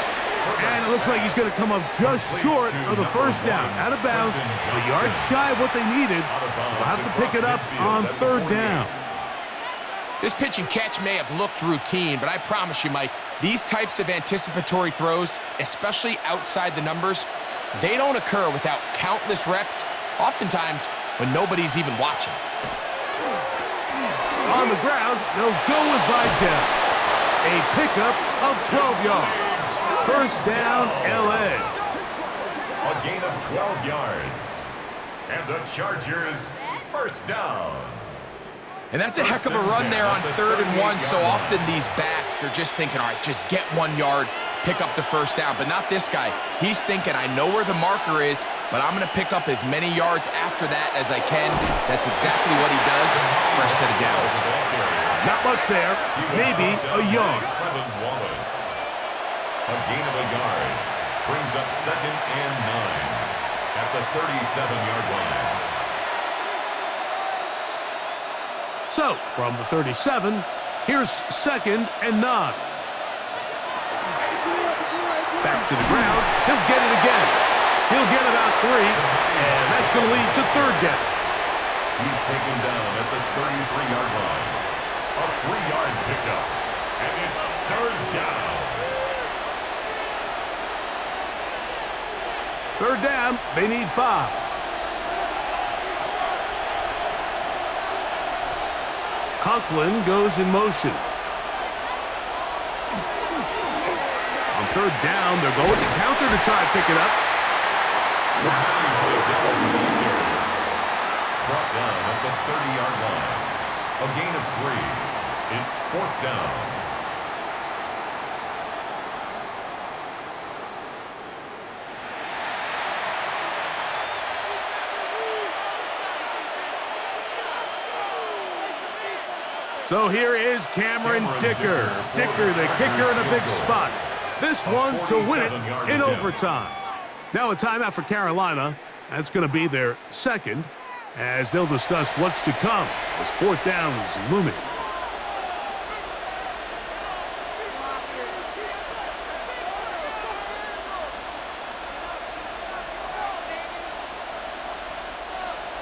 And it looks like he's going to come up just short of the first down. Out of bounds, a yard shy of what they needed. So they'll have to pick it up on third down. This pitch and catch may have looked routine, but I promise you, Mike, these types of anticipatory throws, especially outside the numbers, they don't occur without countless reps, oftentimes when nobody's even watching. On the ground, they'll go with Vidal. A pickup of 12 yards. First down, L.A. A gain of 12 yards. And the Chargers, first down. And that's a heck of a run there on 3rd and 1. So often these backs, they're just thinking, all right, just get 1 yard, pick up the first down. But not this guy. He's thinking, I know where the marker is, but I'm going to pick up as many yards after that as I can. That's exactly what he does. First set of downs. Not much there. Maybe a yard. A gain of a yard brings up 2nd and 9 at the 37-yard line. So, from the 37, here's 2nd and 9. Back to the ground. He'll get it again. He'll get about 3, and that's going to lead to third down. He's taken down at the 33-yard line. A 3-yard pickup, and it's third down. Third down, they need 5. Conklin goes in motion. On third down, they're going to counter to try and pick it up. Brought down at the 30-yard line. A gain of 3. It's 4th down. So here is Cameron Dicker. Dicker, the kicker in a big spot. This one to win it in overtime. Now a timeout for Carolina. That's going to be their second, as they'll discuss what's to come as fourth down is looming.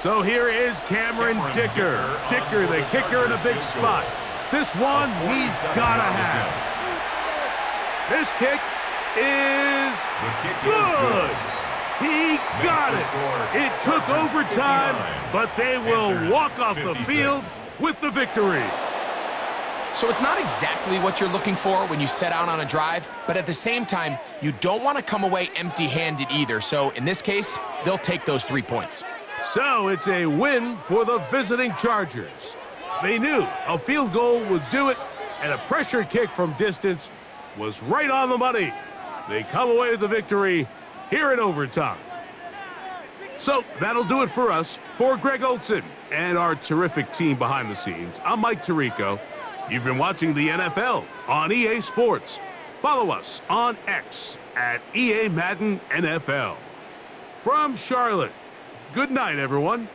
So here is Cameron Dicker. Dicker, the kicker in a big spot. This one he's got to have. This kick is good. He got it. It took overtime, but they will walk off the field with the victory. So it's not exactly what you're looking for when you set out on a drive, but at the same time, you don't want to come away empty-handed either. So in this case, they'll take those 3 points. So it's a win for the visiting Chargers. They knew a field goal would do it, and a pressure kick from distance was right on the money. They come away with the victory here in overtime. So that'll do it for us. For Greg Olson and our terrific team behind the scenes, I'm Mike Tirico. You've been watching the NFL on EA Sports. Follow us on X at EA Madden NFL. From Charlotte, good night, everyone.